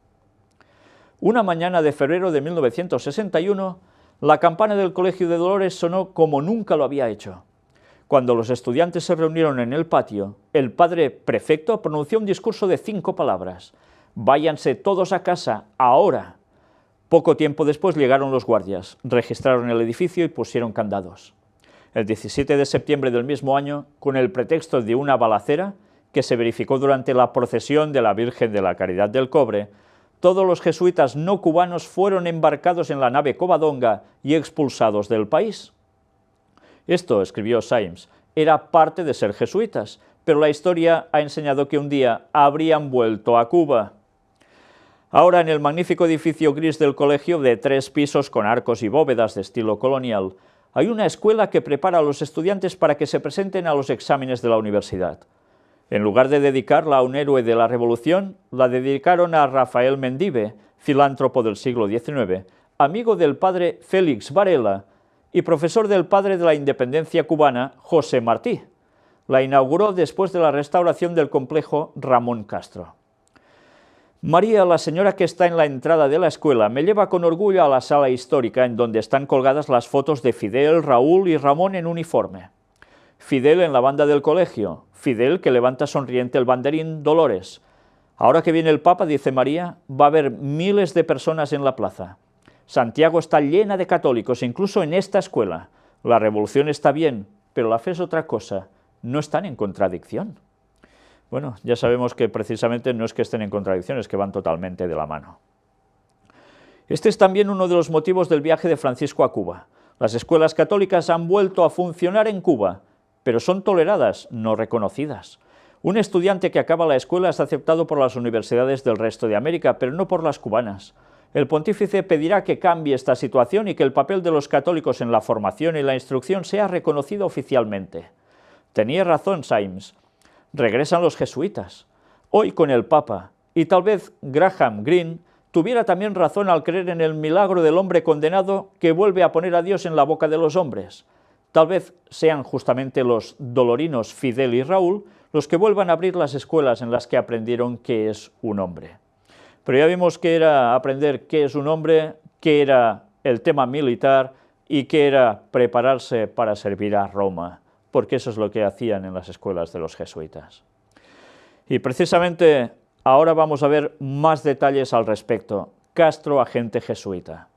Una mañana de febrero de 1961, la campana del Colegio de Dolores sonó como nunca lo había hecho. Cuando los estudiantes se reunieron en el patio, el padre prefecto pronunció un discurso de 5 palabras: «Váyanse todos a casa, ahora». Poco tiempo después llegaron los guardias, registraron el edificio y pusieron candados. El 17 de septiembre del mismo año, con el pretexto de una balacera que se verificó durante la procesión de la Virgen de la Caridad del Cobre, todos los jesuitas no cubanos fueron embarcados en la nave Covadonga y expulsados del país. Esto, escribió Symes, era parte de ser jesuitas, pero la historia ha enseñado que un día habrían vuelto a Cuba. Ahora, en el magnífico edificio gris del colegio, de 3 pisos con arcos y bóvedas de estilo colonial, hay una escuela que prepara a los estudiantes para que se presenten a los exámenes de la universidad. En lugar de dedicarla a un héroe de la Revolución, la dedicaron a Rafael Mendive, filántropo del siglo XIX, amigo del padre Félix Varela y profesor del padre de la independencia cubana, José Martí. La inauguró después de la restauración del complejo Ramón Castro. María, la señora que está en la entrada de la escuela, me lleva con orgullo a la sala histórica en donde están colgadas las fotos de Fidel, Raúl y Ramón en uniforme. Fidel en la banda del colegio, Fidel que levanta sonriente el banderín Dolores. Ahora que viene el Papa, dice María, va a haber miles de personas en la plaza. Santiago está llena de católicos, incluso en esta escuela. La revolución está bien, pero la fe es otra cosa, no están en contradicción. Bueno, ya sabemos que precisamente no es que estén en contradicción, es que van totalmente de la mano. Este es también uno de los motivos del viaje de Francisco a Cuba. Las escuelas católicas han vuelto a funcionar en Cuba, pero son toleradas, no reconocidas. Un estudiante que acaba la escuela es aceptado por las universidades del resto de América, pero no por las cubanas. El pontífice pedirá que cambie esta situación y que el papel de los católicos en la formación y la instrucción sea reconocido oficialmente. Tenía razón Symes. Regresan los jesuitas, hoy con el Papa, y tal vez Graham Greene tuviera también razón al creer en el milagro del hombre condenado que vuelve a poner a Dios en la boca de los hombres. Tal vez sean justamente los dolorinos Fidel y Raúl los que vuelvan a abrir las escuelas en las que aprendieron qué es un hombre. Pero ya vimos que era aprender qué es un hombre, qué era el tema militar y qué era prepararse para servir a Roma, porque eso es lo que hacían en las escuelas de los jesuitas. Y precisamente ahora vamos a ver más detalles al respecto. Castro, agente jesuita.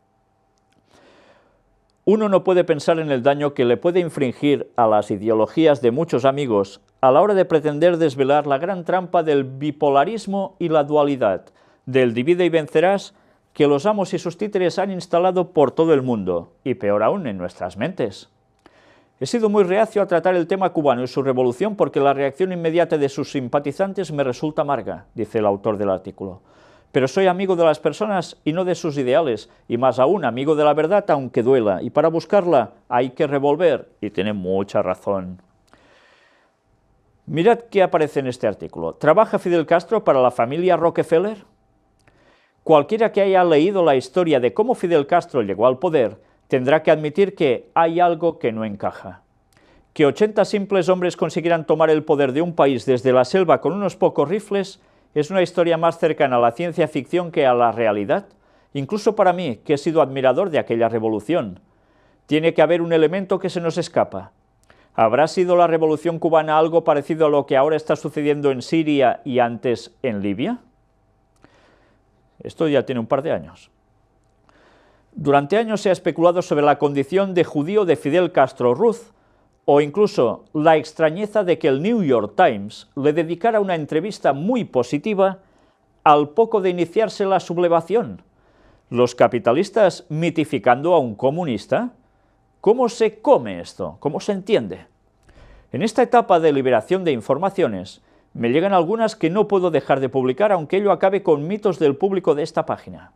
Uno no puede pensar en el daño que le puede infligir a las ideologías de muchos amigos a la hora de pretender desvelar la gran trampa del bipolarismo y la dualidad, del divide y vencerás, que los amos y sus títeres han instalado por todo el mundo, y peor aún en nuestras mentes. He sido muy reacio a tratar el tema cubano y su revolución porque la reacción inmediata de sus simpatizantes me resulta amarga, dice el autor del artículo. Pero soy amigo de las personas y no de sus ideales, y más aún amigo de la verdad aunque duela, y para buscarla hay que revolver, y tiene mucha razón. Mirad qué aparece en este artículo. ¿Trabaja Fidel Castro para la familia Rockefeller? Cualquiera que haya leído la historia de cómo Fidel Castro llegó al poder tendrá que admitir que hay algo que no encaja. Que 80 simples hombres consiguieran tomar el poder de un país desde la selva con unos pocos rifles es una historia más cercana a la ciencia ficción que a la realidad, incluso para mí, que he sido admirador de aquella revolución. Tiene que haber un elemento que se nos escapa. ¿Habrá sido la revolución cubana algo parecido a lo que ahora está sucediendo en Siria y antes en Libia? Esto ya tiene un par de años. Durante años se ha especulado sobre la condición de judío de Fidel Castro Ruz, o incluso la extrañeza de que el New York Times le dedicara una entrevista muy positiva al poco de iniciarse la sublevación. ¿Los capitalistas mitificando a un comunista? ¿Cómo se come esto? ¿Cómo se entiende? En esta etapa de liberación de informaciones, me llegan algunas que no puedo dejar de publicar, aunque ello acabe con mitos del público de esta página.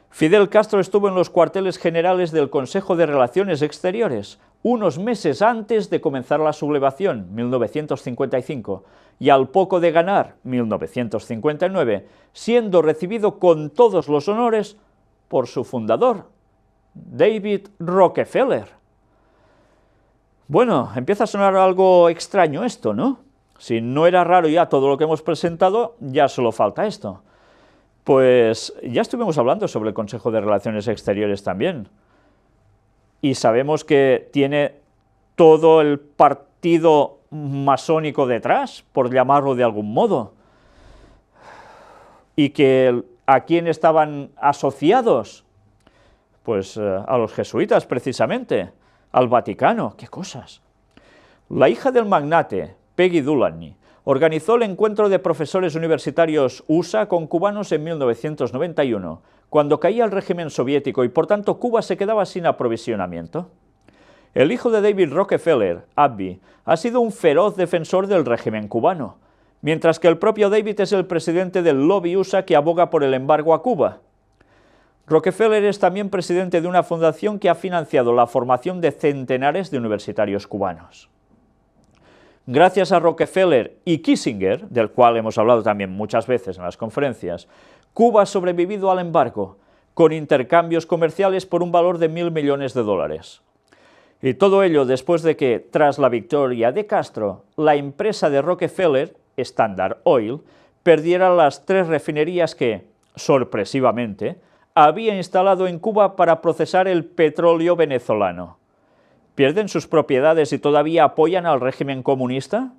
Fidel Castro estuvo en los cuarteles generales del Consejo de Relaciones Exteriores unos meses antes de comenzar la sublevación, 1955, y al poco de ganar, 1959, siendo recibido con todos los honores por su fundador, David Rockefeller. Bueno, empieza a sonar algo extraño esto, ¿no? Si no era raro ya todo lo que hemos presentado, ya solo falta esto. Pues ya estuvimos hablando sobre el Consejo de Relaciones Exteriores también, y sabemos que tiene todo el partido masónico detrás, por llamarlo de algún modo, y que ¿a quién estaban asociados? Pues a los jesuitas precisamente, al Vaticano, qué cosas. La hija del magnate, Peggy Dulany, organizó el encuentro de profesores universitarios USA con cubanos en 1991, cuando caía el régimen soviético y por tanto Cuba se quedaba sin aprovisionamiento. El hijo de David Rockefeller, Abby, ha sido un feroz defensor del régimen cubano, mientras que el propio David es el presidente del lobby USA que aboga por el embargo a Cuba. Rockefeller es también presidente de una fundación que ha financiado la formación de centenares de universitarios cubanos. Gracias a Rockefeller y Kissinger, del cual hemos hablado también muchas veces en las conferencias, Cuba ha sobrevivido al embargo, con intercambios comerciales por un valor de $1.000 millones. Y todo ello después de que, tras la victoria de Castro, la empresa de Rockefeller, Standard Oil, perdiera las 3 refinerías que, sorpresivamente, había instalado en Cuba para procesar el petróleo venezolano. ¿Pierden sus propiedades y todavía apoyan al régimen comunista?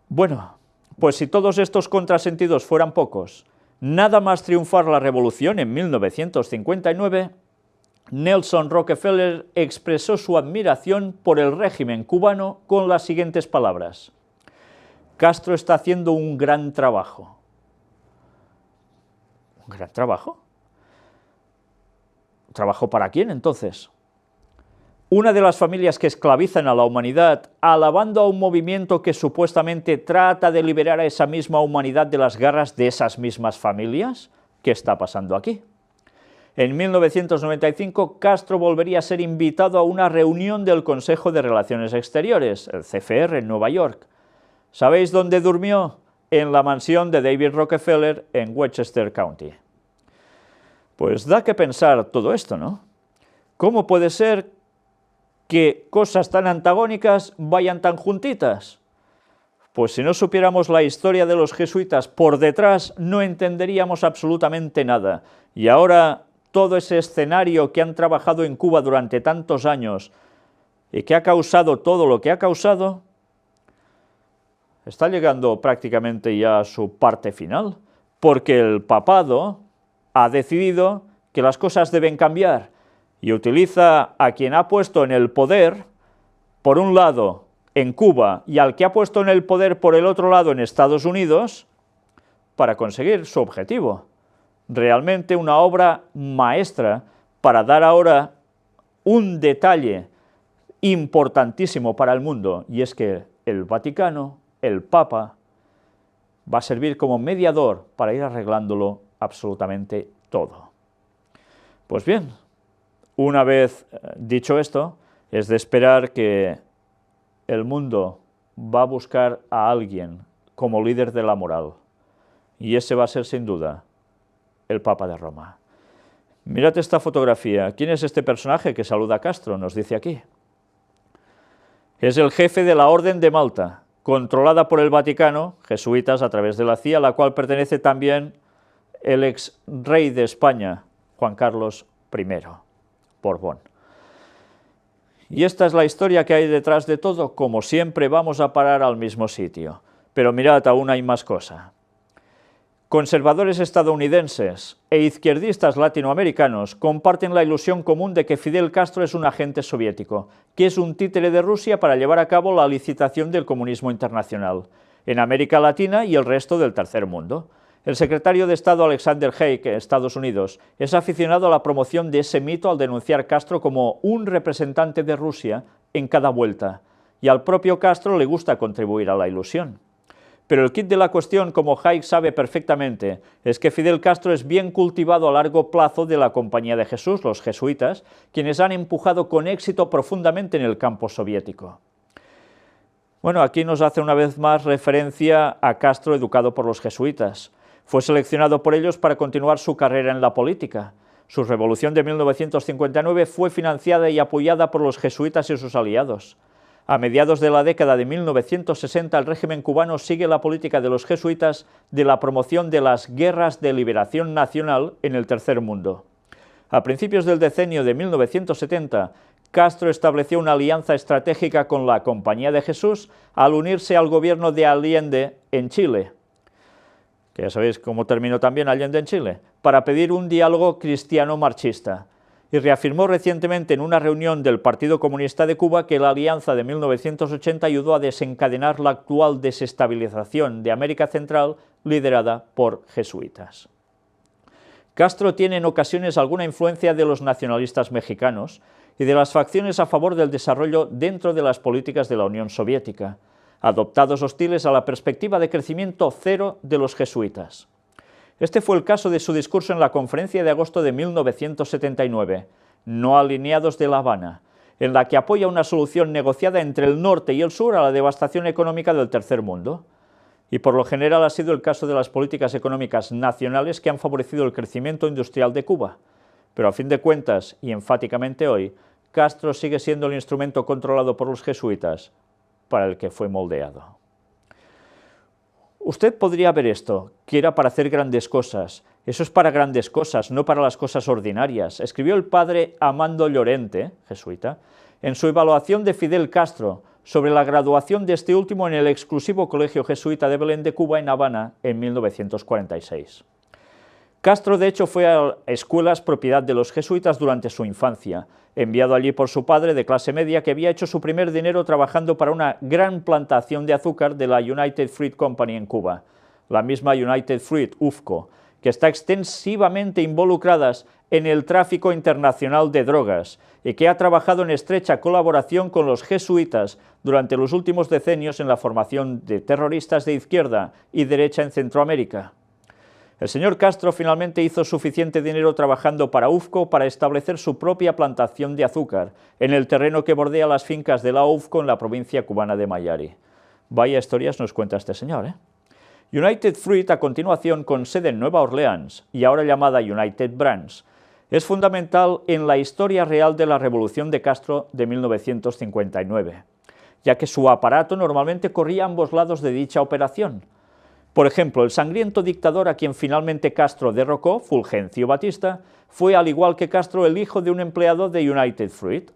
Bueno, pues si todos estos contrasentidos fueran pocos, nada más triunfar la revolución en 1959, Nelson Rockefeller expresó su admiración por el régimen cubano con las siguientes palabras: Castro está haciendo un gran trabajo. ¿Un gran trabajo? ¿Trabajo para quién, entonces? Una de las familias que esclavizan a la humanidad, alabando a un movimiento que supuestamente trata de liberar a esa misma humanidad de las garras de esas mismas familias. ¿Qué está pasando aquí? En 1995, Castro volvería a ser invitado a una reunión del Consejo de Relaciones Exteriores, el CFR, en Nueva York. ¿Sabéis dónde durmió? En la mansión de David Rockefeller en Westchester County. Pues da que pensar todo esto, ¿no? ¿Cómo puede ser que cosas tan antagónicas vayan tan juntitas? Pues si no supiéramos la historia de los jesuitas por detrás, no entenderíamos absolutamente nada. Y ahora todo ese escenario que han trabajado en Cuba durante tantos años y que ha causado todo lo que ha causado, está llegando prácticamente ya a su parte final, porque el papado ha decidido que las cosas deben cambiar y utiliza a quien ha puesto en el poder, por un lado, en Cuba, y al que ha puesto en el poder por el otro lado en Estados Unidos, para conseguir su objetivo. Realmente una obra maestra para dar ahora un detalle importantísimo para el mundo, y es que el Vaticano, el Papa, va a servir como mediador para ir arreglándolo absolutamente todo. Pues bien, una vez dicho esto, es de esperar que el mundo va a buscar a alguien como líder de la moral, y ese va a ser sin duda el Papa de Roma. Mirad esta fotografía. ¿Quién es este personaje que saluda a Castro? Nos dice aquí. Es el jefe de la Orden de Malta, controlada por el Vaticano, jesuitas a través de la CIA, a la cual pertenece también el ex rey de España, Juan Carlos I, Borbón. Y esta es la historia que hay detrás de todo. Como siempre, vamos a parar al mismo sitio. Pero mirad, aún hay más cosa. Conservadores estadounidenses e izquierdistas latinoamericanos comparten la ilusión común de que Fidel Castro es un agente soviético, que es un títere de Rusia para llevar a cabo la licitación del comunismo internacional, en América Latina y el resto del tercer mundo. El secretario de Estado Alexander Haig, Estados Unidos, es aficionado a la promoción de ese mito al denunciar a Castro como un representante de Rusia en cada vuelta, y al propio Castro le gusta contribuir a la ilusión. Pero el quid de la cuestión, como Haig sabe perfectamente, es que Fidel Castro es bien cultivado a largo plazo de la Compañía de Jesús, los jesuitas, quienes han empujado con éxito profundamente en el campo soviético. Bueno, aquí nos hace una vez más referencia a Castro educado por los jesuitas. Fue seleccionado por ellos para continuar su carrera en la política. Su revolución de 1959 fue financiada y apoyada por los jesuitas y sus aliados. A mediados de la década de 1960, el régimen cubano sigue la política de los jesuitas de la promoción de las guerras de liberación nacional en el tercer mundo. A principios del decenio de 1970, Castro estableció una alianza estratégica con la Compañía de Jesús al unirse al gobierno de Allende en Chile, que ya sabéis cómo terminó también Allende en Chile, para pedir un diálogo cristiano-marxista, y reafirmó recientemente en una reunión del Partido Comunista de Cuba que la alianza de 1980 ayudó a desencadenar la actual desestabilización de América Central liderada por jesuitas. Castro tiene en ocasiones alguna influencia de los nacionalistas mexicanos y de las facciones a favor del desarrollo dentro de las políticas de la Unión Soviética, adoptados hostiles a la perspectiva de crecimiento cero de los jesuitas. Este fue el caso de su discurso en la conferencia de agosto de 1979, No alineados de La Habana, en la que apoya una solución negociada entre el norte y el sur a la devastación económica del tercer mundo. Y por lo general ha sido el caso de las políticas económicas nacionales que han favorecido el crecimiento industrial de Cuba. Pero a fin de cuentas, y enfáticamente hoy, Castro sigue siendo el instrumento controlado por los jesuitas para el que fue moldeado. Usted podría ver esto, que era para hacer grandes cosas. Eso es para grandes cosas, no para las cosas ordinarias. Escribió el padre Amando Llorente, jesuita, en su evaluación de Fidel Castro sobre la graduación de este último en el exclusivo Colegio Jesuita de Belén de Cuba en Habana en 1946. Castro, de hecho, fue a escuelas propiedad de los jesuitas durante su infancia, enviado allí por su padre de clase media, que había hecho su primer dinero trabajando para una gran plantación de azúcar de la United Fruit Company en Cuba, la misma United Fruit, UFCO, que está extensivamente involucradas en el tráfico internacional de drogas y que ha trabajado en estrecha colaboración con los jesuitas durante los últimos decenios en la formación de terroristas de izquierda y derecha en Centroamérica. El señor Castro finalmente hizo suficiente dinero trabajando para UFCO para establecer su propia plantación de azúcar en el terreno que bordea las fincas de la UFCO en la provincia cubana de Mayari. Vaya historias nos cuenta este señor, ¿eh? United Fruit, a continuación, con sede en Nueva Orleans y ahora llamada United Brands, es fundamental en la historia real de la Revolución de Castro de 1959, ya que su aparato normalmente corría a ambos lados de dicha operación. Por ejemplo, el sangriento dictador a quien finalmente Castro derrocó, Fulgencio Batista, fue, al igual que Castro, el hijo de un empleado de United Fruit.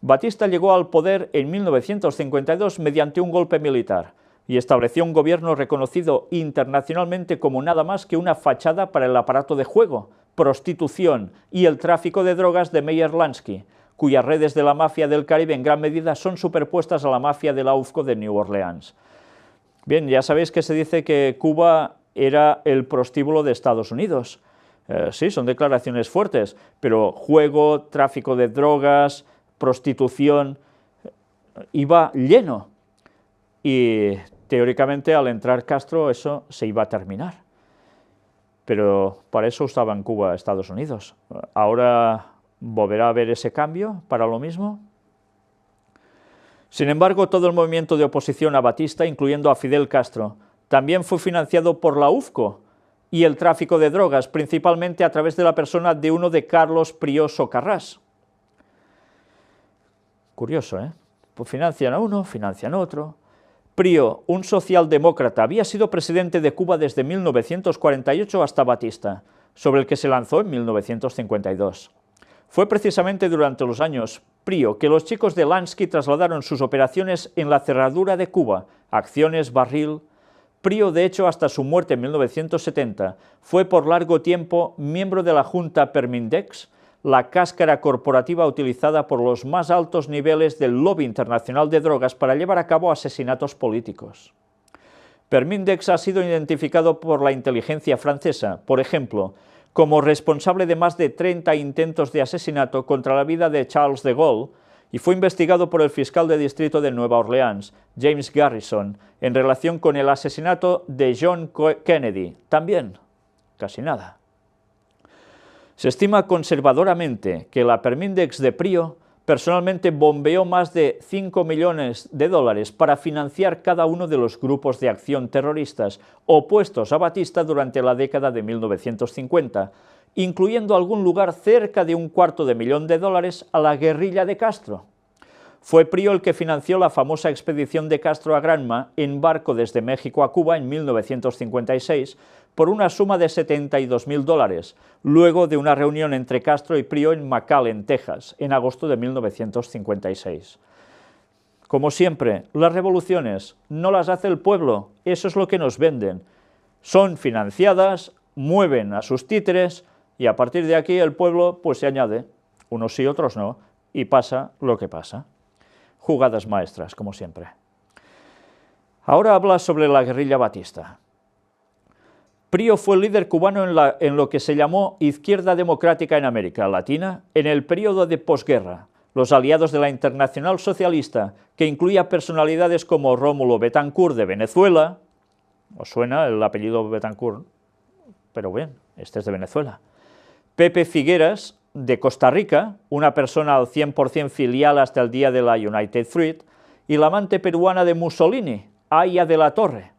Batista llegó al poder en 1952 mediante un golpe militar y estableció un gobierno reconocido internacionalmente como nada más que una fachada para el aparato de juego, prostitución y el tráfico de drogas de Meyer Lansky, cuyas redes de la mafia del Caribe en gran medida son superpuestas a la mafia de la UFCO de New Orleans. Bien, ya sabéis que se dice que Cuba era el prostíbulo de Estados Unidos. Sí, son declaraciones fuertes, pero juego, tráfico de drogas, prostitución, iba lleno. Y teóricamente al entrar Castro eso se iba a terminar. Pero para eso estaba en Cuba Estados Unidos. ¿Ahora volverá a haber ese cambio para lo mismo? Sin embargo, todo el movimiento de oposición a Batista, incluyendo a Fidel Castro, también fue financiado por la UFCO y el tráfico de drogas, principalmente a través de la persona de uno de Carlos Prió Socarrás. Curioso, ¿eh? Pues financian a uno, financian a otro. Prió, un socialdemócrata, había sido presidente de Cuba desde 1948 hasta Batista, sobre el que se lanzó en 1952. Fue precisamente durante los años Prió que los chicos de Lansky trasladaron sus operaciones en la cerradura de Cuba, Acciones Barril. Prió, de hecho, hasta su muerte en 1970, fue por largo tiempo miembro de la Junta Permindex, la cáscara corporativa utilizada por los más altos niveles del lobby internacional de drogas para llevar a cabo asesinatos políticos. Permindex ha sido identificado por la inteligencia francesa, por ejemplo, como responsable de más de 30 intentos de asesinato contra la vida de Charles de Gaulle, y fue investigado por el fiscal de distrito de Nueva Orleans, James Garrison, en relación con el asesinato de John Kennedy. También, casi nada. Se estima conservadoramente que la Permindex de Prió personalmente bombeó más de 5 millones de dólares para financiar cada uno de los grupos de acción terroristas opuestos a Batista durante la década de 1950, incluyendo algún lugar cerca de $250,000 a la guerrilla de Castro. Fue Prió el que financió la famosa expedición de Castro a Granma en barco desde México a Cuba en 1956 por una suma de $72,000, luego de una reunión entre Castro y Prió en McAllen, Texas, en agosto de 1956. Como siempre, las revoluciones no las hace el pueblo, eso es lo que nos venden. Son financiadas, mueven a sus títeres y a partir de aquí el pueblo pues se añade, unos sí, otros no, y pasa lo que pasa. Jugadas maestras, como siempre. Ahora habla sobre la guerrilla Batista. Prió fue el líder cubano en lo que se llamó Izquierda Democrática en América Latina en el periodo de posguerra, los aliados de la Internacional Socialista, que incluía personalidades como Rómulo Betancourt de Venezuela. ¿Os suena el apellido Betancourt? Pero bien, este es de Venezuela. Pepe Figueras, de Costa Rica, una persona al 100% filial hasta el día de la United Fruit, y la amante peruana de Mussolini, Aya de la Torre.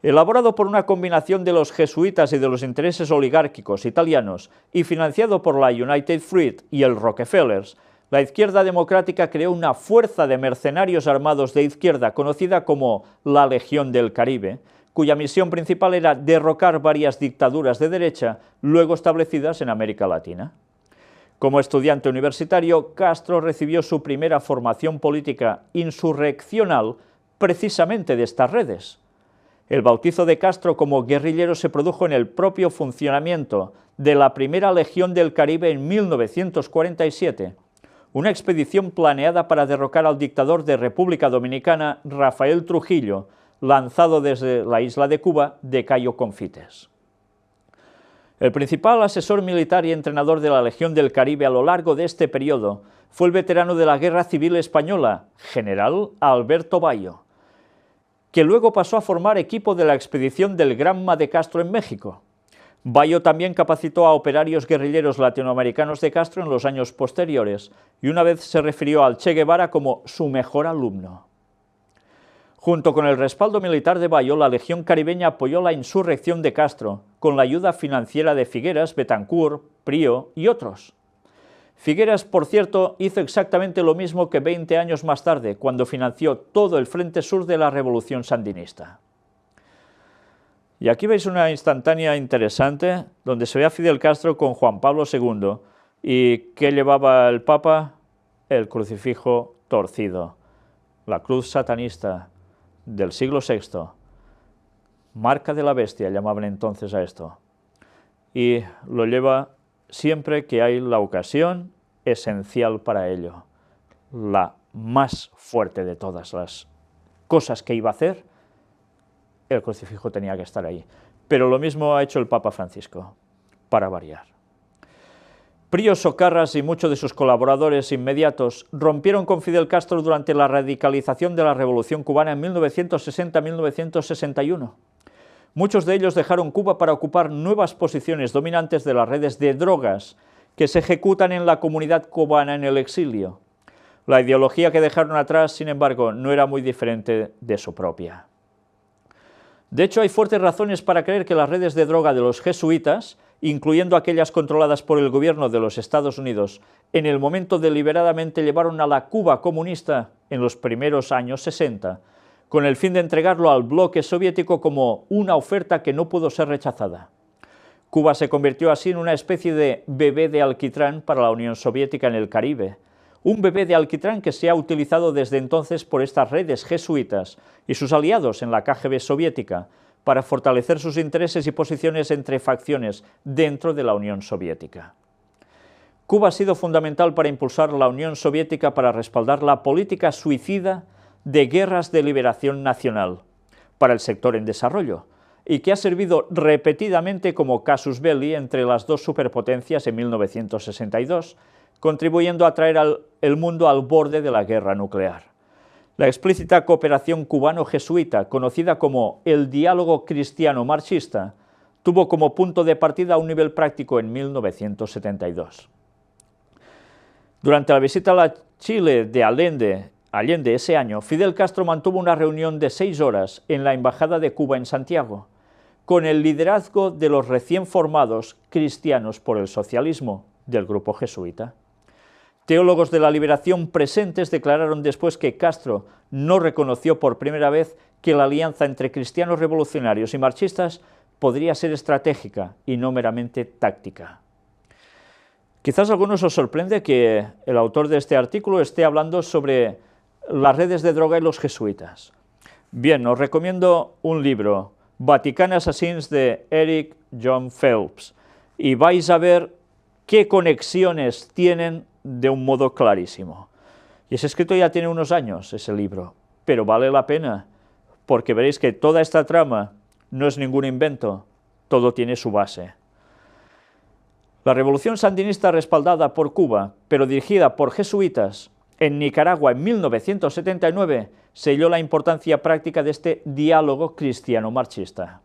Elaborado por una combinación de los jesuitas y de los intereses oligárquicos italianos y financiado por la United Fruit y el Rockefellers, la izquierda democrática creó una fuerza de mercenarios armados de izquierda conocida como la Legión del Caribe, cuya misión principal era derrocar varias dictaduras de derecha luego establecidas en América Latina. Como estudiante universitario, Castro recibió su primera formación política insurreccional precisamente de estas redes. El bautizo de Castro como guerrillero se produjo en el propio funcionamiento de la Primera Legión del Caribe en 1947, una expedición planeada para derrocar al dictador de República Dominicana, Rafael Trujillo, lanzado desde la isla de Cuba de Cayo Confites. El principal asesor militar y entrenador de la Legión del Caribe a lo largo de este periodo fue el veterano de la Guerra Civil Española, general Alberto Bayo, que luego pasó a formar equipo de la expedición del Granma de Castro en México. Bayo también capacitó a operarios guerrilleros latinoamericanos de Castro en los años posteriores y una vez se refirió al Che Guevara como su mejor alumno. Junto con el respaldo militar de Bayo, la Legión Caribeña apoyó la insurrección de Castro, con la ayuda financiera de Figueras, Betancourt, Prío y otros. Figueras, por cierto, hizo exactamente lo mismo que 20 años más tarde, cuando financió todo el frente sur de la Revolución Sandinista. Y aquí veis una instantánea interesante, donde se ve a Fidel Castro con Juan Pablo II, y ¿qué llevaba el Papa? El crucifijo torcido, la cruz satanista del siglo VI, marca de la bestia llamaban entonces a esto, y lo lleva siempre que hay la ocasión esencial para ello, la más fuerte de todas las cosas que iba a hacer, el crucifijo tenía que estar ahí. Pero lo mismo ha hecho el Papa Francisco, para variar. Prío Socarrás y muchos de sus colaboradores inmediatos rompieron con Fidel Castro durante la radicalización de la Revolución Cubana en 1960-1961. Muchos de ellos dejaron Cuba para ocupar nuevas posiciones dominantes de las redes de drogas que se ejecutan en la comunidad cubana en el exilio. La ideología que dejaron atrás, sin embargo, no era muy diferente de su propia. De hecho, hay fuertes razones para creer que las redes de droga de los jesuitas, incluyendo aquellas controladas por el gobierno de los Estados Unidos, en el momento deliberadamente llevaron a la Cuba comunista en los primeros años 60, con el fin de entregarlo al bloque soviético como una oferta que no pudo ser rechazada. Cuba se convirtió así en una especie de bebé de alquitrán para la Unión Soviética en el Caribe, un bebé de alquitrán que se ha utilizado desde entonces por estas redes jesuitas y sus aliados en la KGB soviética para fortalecer sus intereses y posiciones entre facciones dentro de la Unión Soviética. Cuba ha sido fundamental para impulsar la Unión Soviética para respaldar la política suicida de guerras de liberación nacional para el sector en desarrollo, y que ha servido repetidamente como casus belli entre las dos superpotencias en 1962, contribuyendo a traer el mundo al borde de la guerra nuclear. La explícita cooperación cubano-jesuita, conocida como el diálogo cristiano-marxista, tuvo como punto de partida a un nivel práctico en 1972. Durante la visita a la Chile de Allende ese año, Fidel Castro mantuvo una reunión de 6 horas en la Embajada de Cuba en Santiago, con el liderazgo de los recién formados Cristianos por el Socialismo del grupo jesuita. Teólogos de la liberación presentes declararon después que Castro no reconoció por primera vez que la alianza entre cristianos revolucionarios y marxistas podría ser estratégica y no meramente táctica. Quizás a algunos os sorprende que el autor de este artículo esté hablando sobre las redes de droga y los jesuitas. Bien, os recomiendo un libro, Vatican Assassins, de Eric John Phelps, y vais a ver qué conexiones tienen de un modo clarísimo. Y ese escrito ya tiene unos años, ese libro, pero vale la pena, porque veréis que toda esta trama no es ningún invento, todo tiene su base. La revolución sandinista respaldada por Cuba, pero dirigida por jesuitas, en Nicaragua en 1979, selló la importancia práctica de este diálogo cristiano-marxista.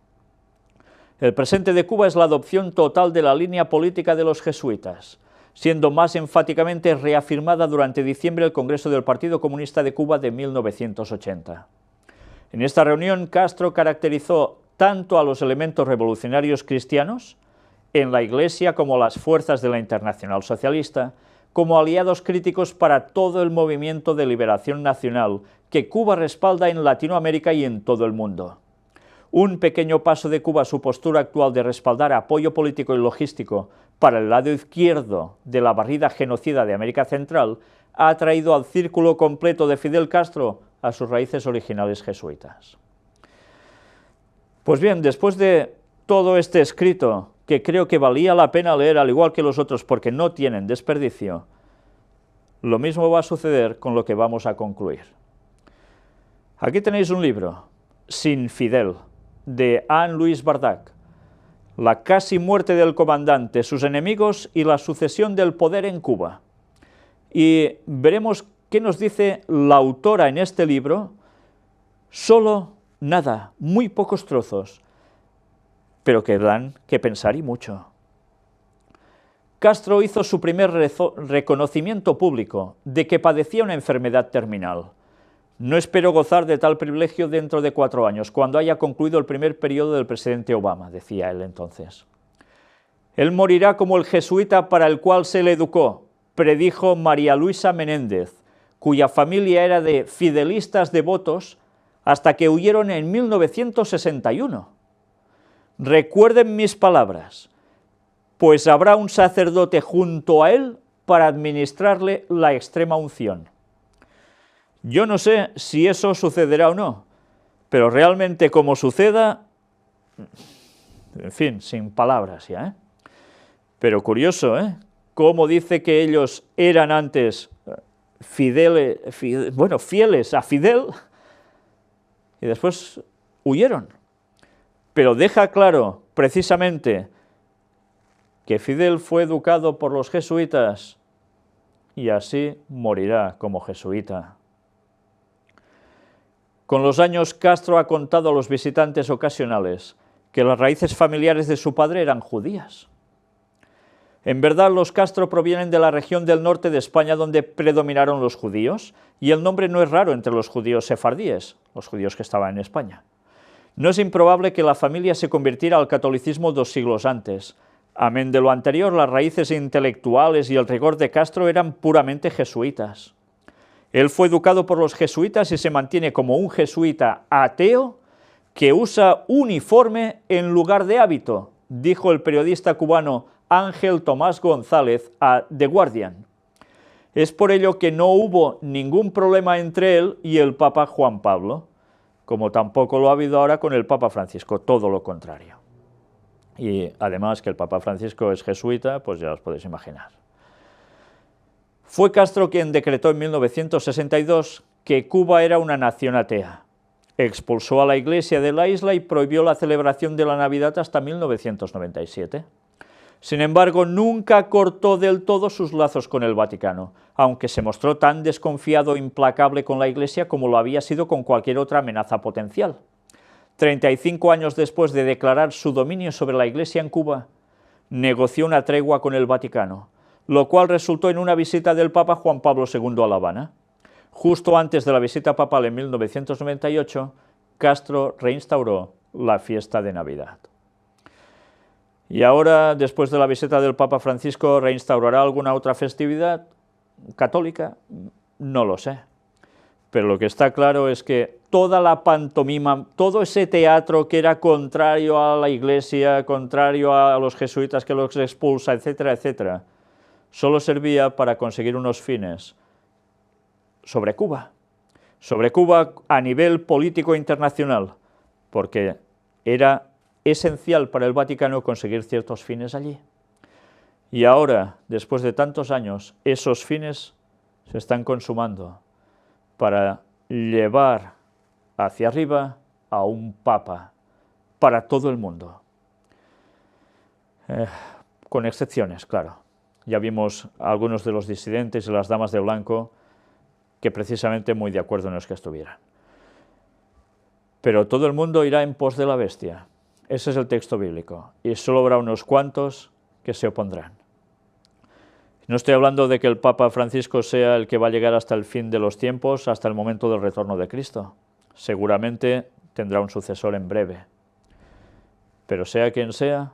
El presente de Cuba es la adopción total de la línea política de los jesuitas, siendo más enfáticamente reafirmada durante diciembre el Congreso del Partido Comunista de Cuba de 1980. En esta reunión, Castro caracterizó tanto a los elementos revolucionarios cristianos, en la Iglesia como a las fuerzas de la Internacional Socialista, como aliados críticos para todo el movimiento de liberación nacional que Cuba respalda en Latinoamérica y en todo el mundo. Un pequeño paso de Cuba a su postura actual de respaldar apoyo político y logístico para el lado izquierdo de la barrida genocida de América Central ha traído al círculo completo de Fidel Castro a sus raíces originales jesuitas. Pues bien, después de todo este escrito, que creo que valía la pena leer al igual que los otros porque no tienen desperdicio, lo mismo va a suceder con lo que vamos a concluir. Aquí tenéis un libro, Sin Fidel, de Anne-Louise Bardac, la casi muerte del comandante, sus enemigos y la sucesión del poder en Cuba. Y veremos qué nos dice la autora en este libro, solo nada, muy pocos trozos, pero que dan que pensar y mucho. Castro hizo su primer reconocimiento público de que padecía una enfermedad terminal. No espero gozar de tal privilegio dentro de 4 años, cuando haya concluido el primer periodo del presidente Obama, decía él entonces. Él morirá como el jesuita para el cual se le educó, predijo María Luisa Menéndez, cuya familia era de fidelistas devotos hasta que huyeron en 1961. Recuerden mis palabras, pues habrá un sacerdote junto a él para administrarle la extrema unción. Yo no sé si eso sucederá o no, pero realmente como suceda, en fin, sin palabras ya, ¿eh? Pero curioso, ¿eh? Cómo dice que ellos eran antes fieles a Fidel y después huyeron. Pero deja claro, precisamente, que Fidel fue educado por los jesuitas y así morirá como jesuita. Con los años, Castro ha contado a los visitantes ocasionales que las raíces familiares de su padre eran judías. En verdad, los Castro provienen de la región del norte de España donde predominaron los judíos, y el nombre no es raro entre los judíos sefardíes, los judíos que estaban en España. No es improbable que la familia se convirtiera al catolicismo 2 siglos antes. Amén de lo anterior, las raíces intelectuales y el rigor de Castro eran puramente jesuitas. Él fue educado por los jesuitas y se mantiene como un jesuita ateo que usa uniforme en lugar de hábito, dijo el periodista cubano Ángel Tomás González a The Guardian. Es por ello que no hubo ningún problema entre él y el Papa Juan Pablo, como tampoco lo ha habido ahora con el Papa Francisco, todo lo contrario. Y además que el Papa Francisco es jesuita, pues ya os podéis imaginar. Fue Castro quien decretó en 1962 que Cuba era una nación atea. Expulsó a la Iglesia de la isla y prohibió la celebración de la Navidad hasta 1997. Sin embargo, nunca cortó del todo sus lazos con el Vaticano, aunque se mostró tan desconfiado e implacable con la Iglesia como lo había sido con cualquier otra amenaza potencial. 35 años después de declarar su dominio sobre la Iglesia en Cuba, negoció una tregua con el Vaticano, lo cual resultó en una visita del Papa Juan Pablo II a La Habana. Justo antes de la visita papal en 1998, Castro reinstauró la fiesta de Navidad. Y ahora, después de la visita del Papa Francisco, ¿reinstaurará alguna otra festividad católica? No lo sé. Pero lo que está claro es que toda la pantomima, todo ese teatro que era contrario a la Iglesia, contrario a los jesuitas que los expulsa, etcétera, etcétera, solo servía para conseguir unos fines sobre Cuba a nivel político internacional, porque era esencial para el Vaticano conseguir ciertos fines allí. Y ahora, después de tantos años, esos fines se están consumando para llevar hacia arriba a un papa para todo el mundo. Con excepciones, claro. Ya vimos a algunos de los disidentes y las damas de blanco que precisamente muy de acuerdo no es que estuvieran. Pero todo el mundo irá en pos de la bestia. Ese es el texto bíblico. Y solo habrá unos cuantos que se opondrán. No estoy hablando de que el Papa Francisco sea el que va a llegar hasta el fin de los tiempos, hasta el momento del retorno de Cristo. Seguramente tendrá un sucesor en breve. Pero sea quien sea,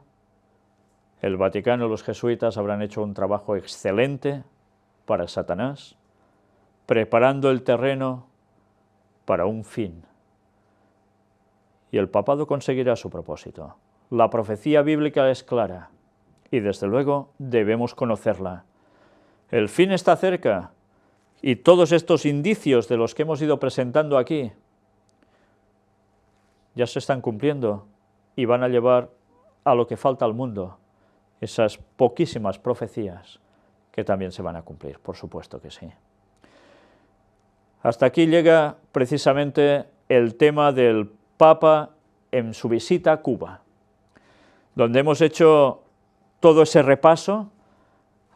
el Vaticano y los jesuitas habrán hecho un trabajo excelente para Satanás, preparando el terreno para un fin. Y el papado conseguirá su propósito. La profecía bíblica es clara y desde luego debemos conocerla. El fin está cerca y todos estos indicios de los que hemos ido presentando aquí ya se están cumpliendo y van a llevar a lo que falta al mundo esas poquísimas profecías que también se van a cumplir, por supuesto que sí. Hasta aquí llega precisamente el tema del Papa en su visita a Cuba, donde hemos hecho todo ese repaso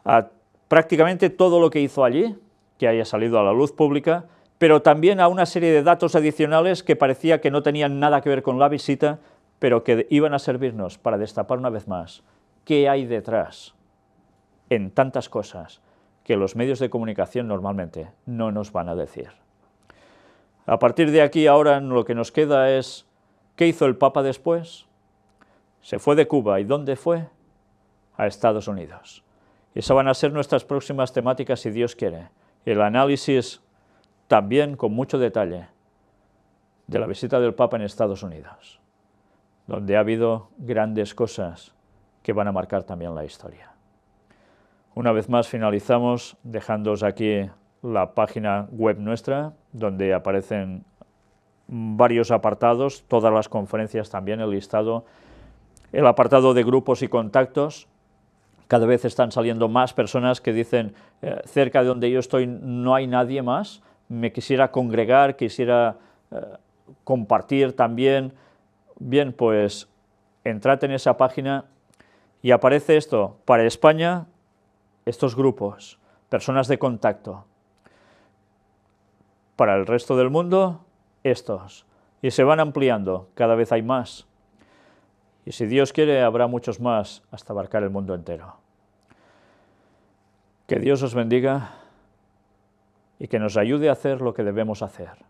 a prácticamente todo lo que hizo allí, que haya salido a la luz pública, pero también a una serie de datos adicionales que parecía que no tenían nada que ver con la visita, pero que iban a servirnos para destapar una vez más qué hay detrás en tantas cosas que los medios de comunicación normalmente no nos van a decir. A partir de aquí, ahora lo que nos queda es, ¿qué hizo el Papa después? Se fue de Cuba, ¿y dónde fue? A Estados Unidos. Y esas van a ser nuestras próximas temáticas, si Dios quiere. El análisis, también con mucho detalle, de la visita del Papa en Estados Unidos, donde ha habido grandes cosas que van a marcar también la historia. Una vez más finalizamos dejándoos aquí la página web nuestra, donde aparecen varios apartados, todas las conferencias también, el listado, el apartado de grupos y contactos. Cada vez están saliendo más personas que dicen, cerca de donde yo estoy no hay nadie más, me quisiera congregar, quisiera compartir también. Bien, pues entrad en esa página y aparece esto, para España, estos grupos, personas de contacto. Para el resto del mundo, estos. Y se van ampliando, cada vez hay más. Y si Dios quiere, habrá muchos más hasta abarcar el mundo entero. Que Dios os bendiga y que nos ayude a hacer lo que debemos hacer.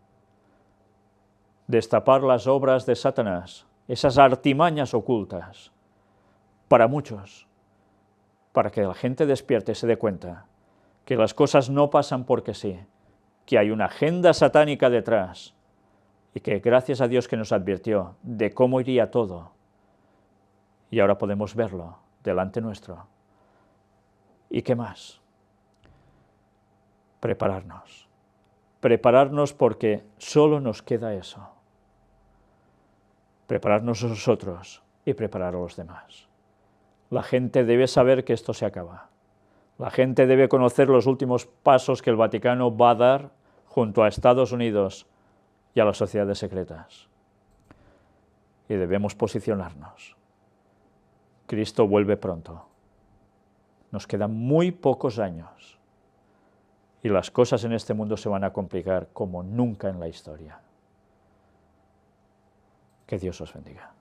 Destapar las obras de Satanás, esas artimañas ocultas, para muchos, para que la gente despierte y se dé cuenta que las cosas no pasan porque sí, que hay una agenda satánica detrás y que gracias a Dios que nos advirtió de cómo iría todo, y ahora podemos verlo delante nuestro. ¿Y qué más? Prepararnos porque solo nos queda eso. Prepararnos nosotros y preparar a los demás. La gente debe saber que esto se acaba. La gente debe conocer los últimos pasos que el Vaticano va a dar junto a Estados Unidos y a las sociedades secretas. Y debemos posicionarnos. Cristo vuelve pronto. Nos quedan muy pocos años. Y las cosas en este mundo se van a complicar como nunca en la historia. Que Dios os bendiga.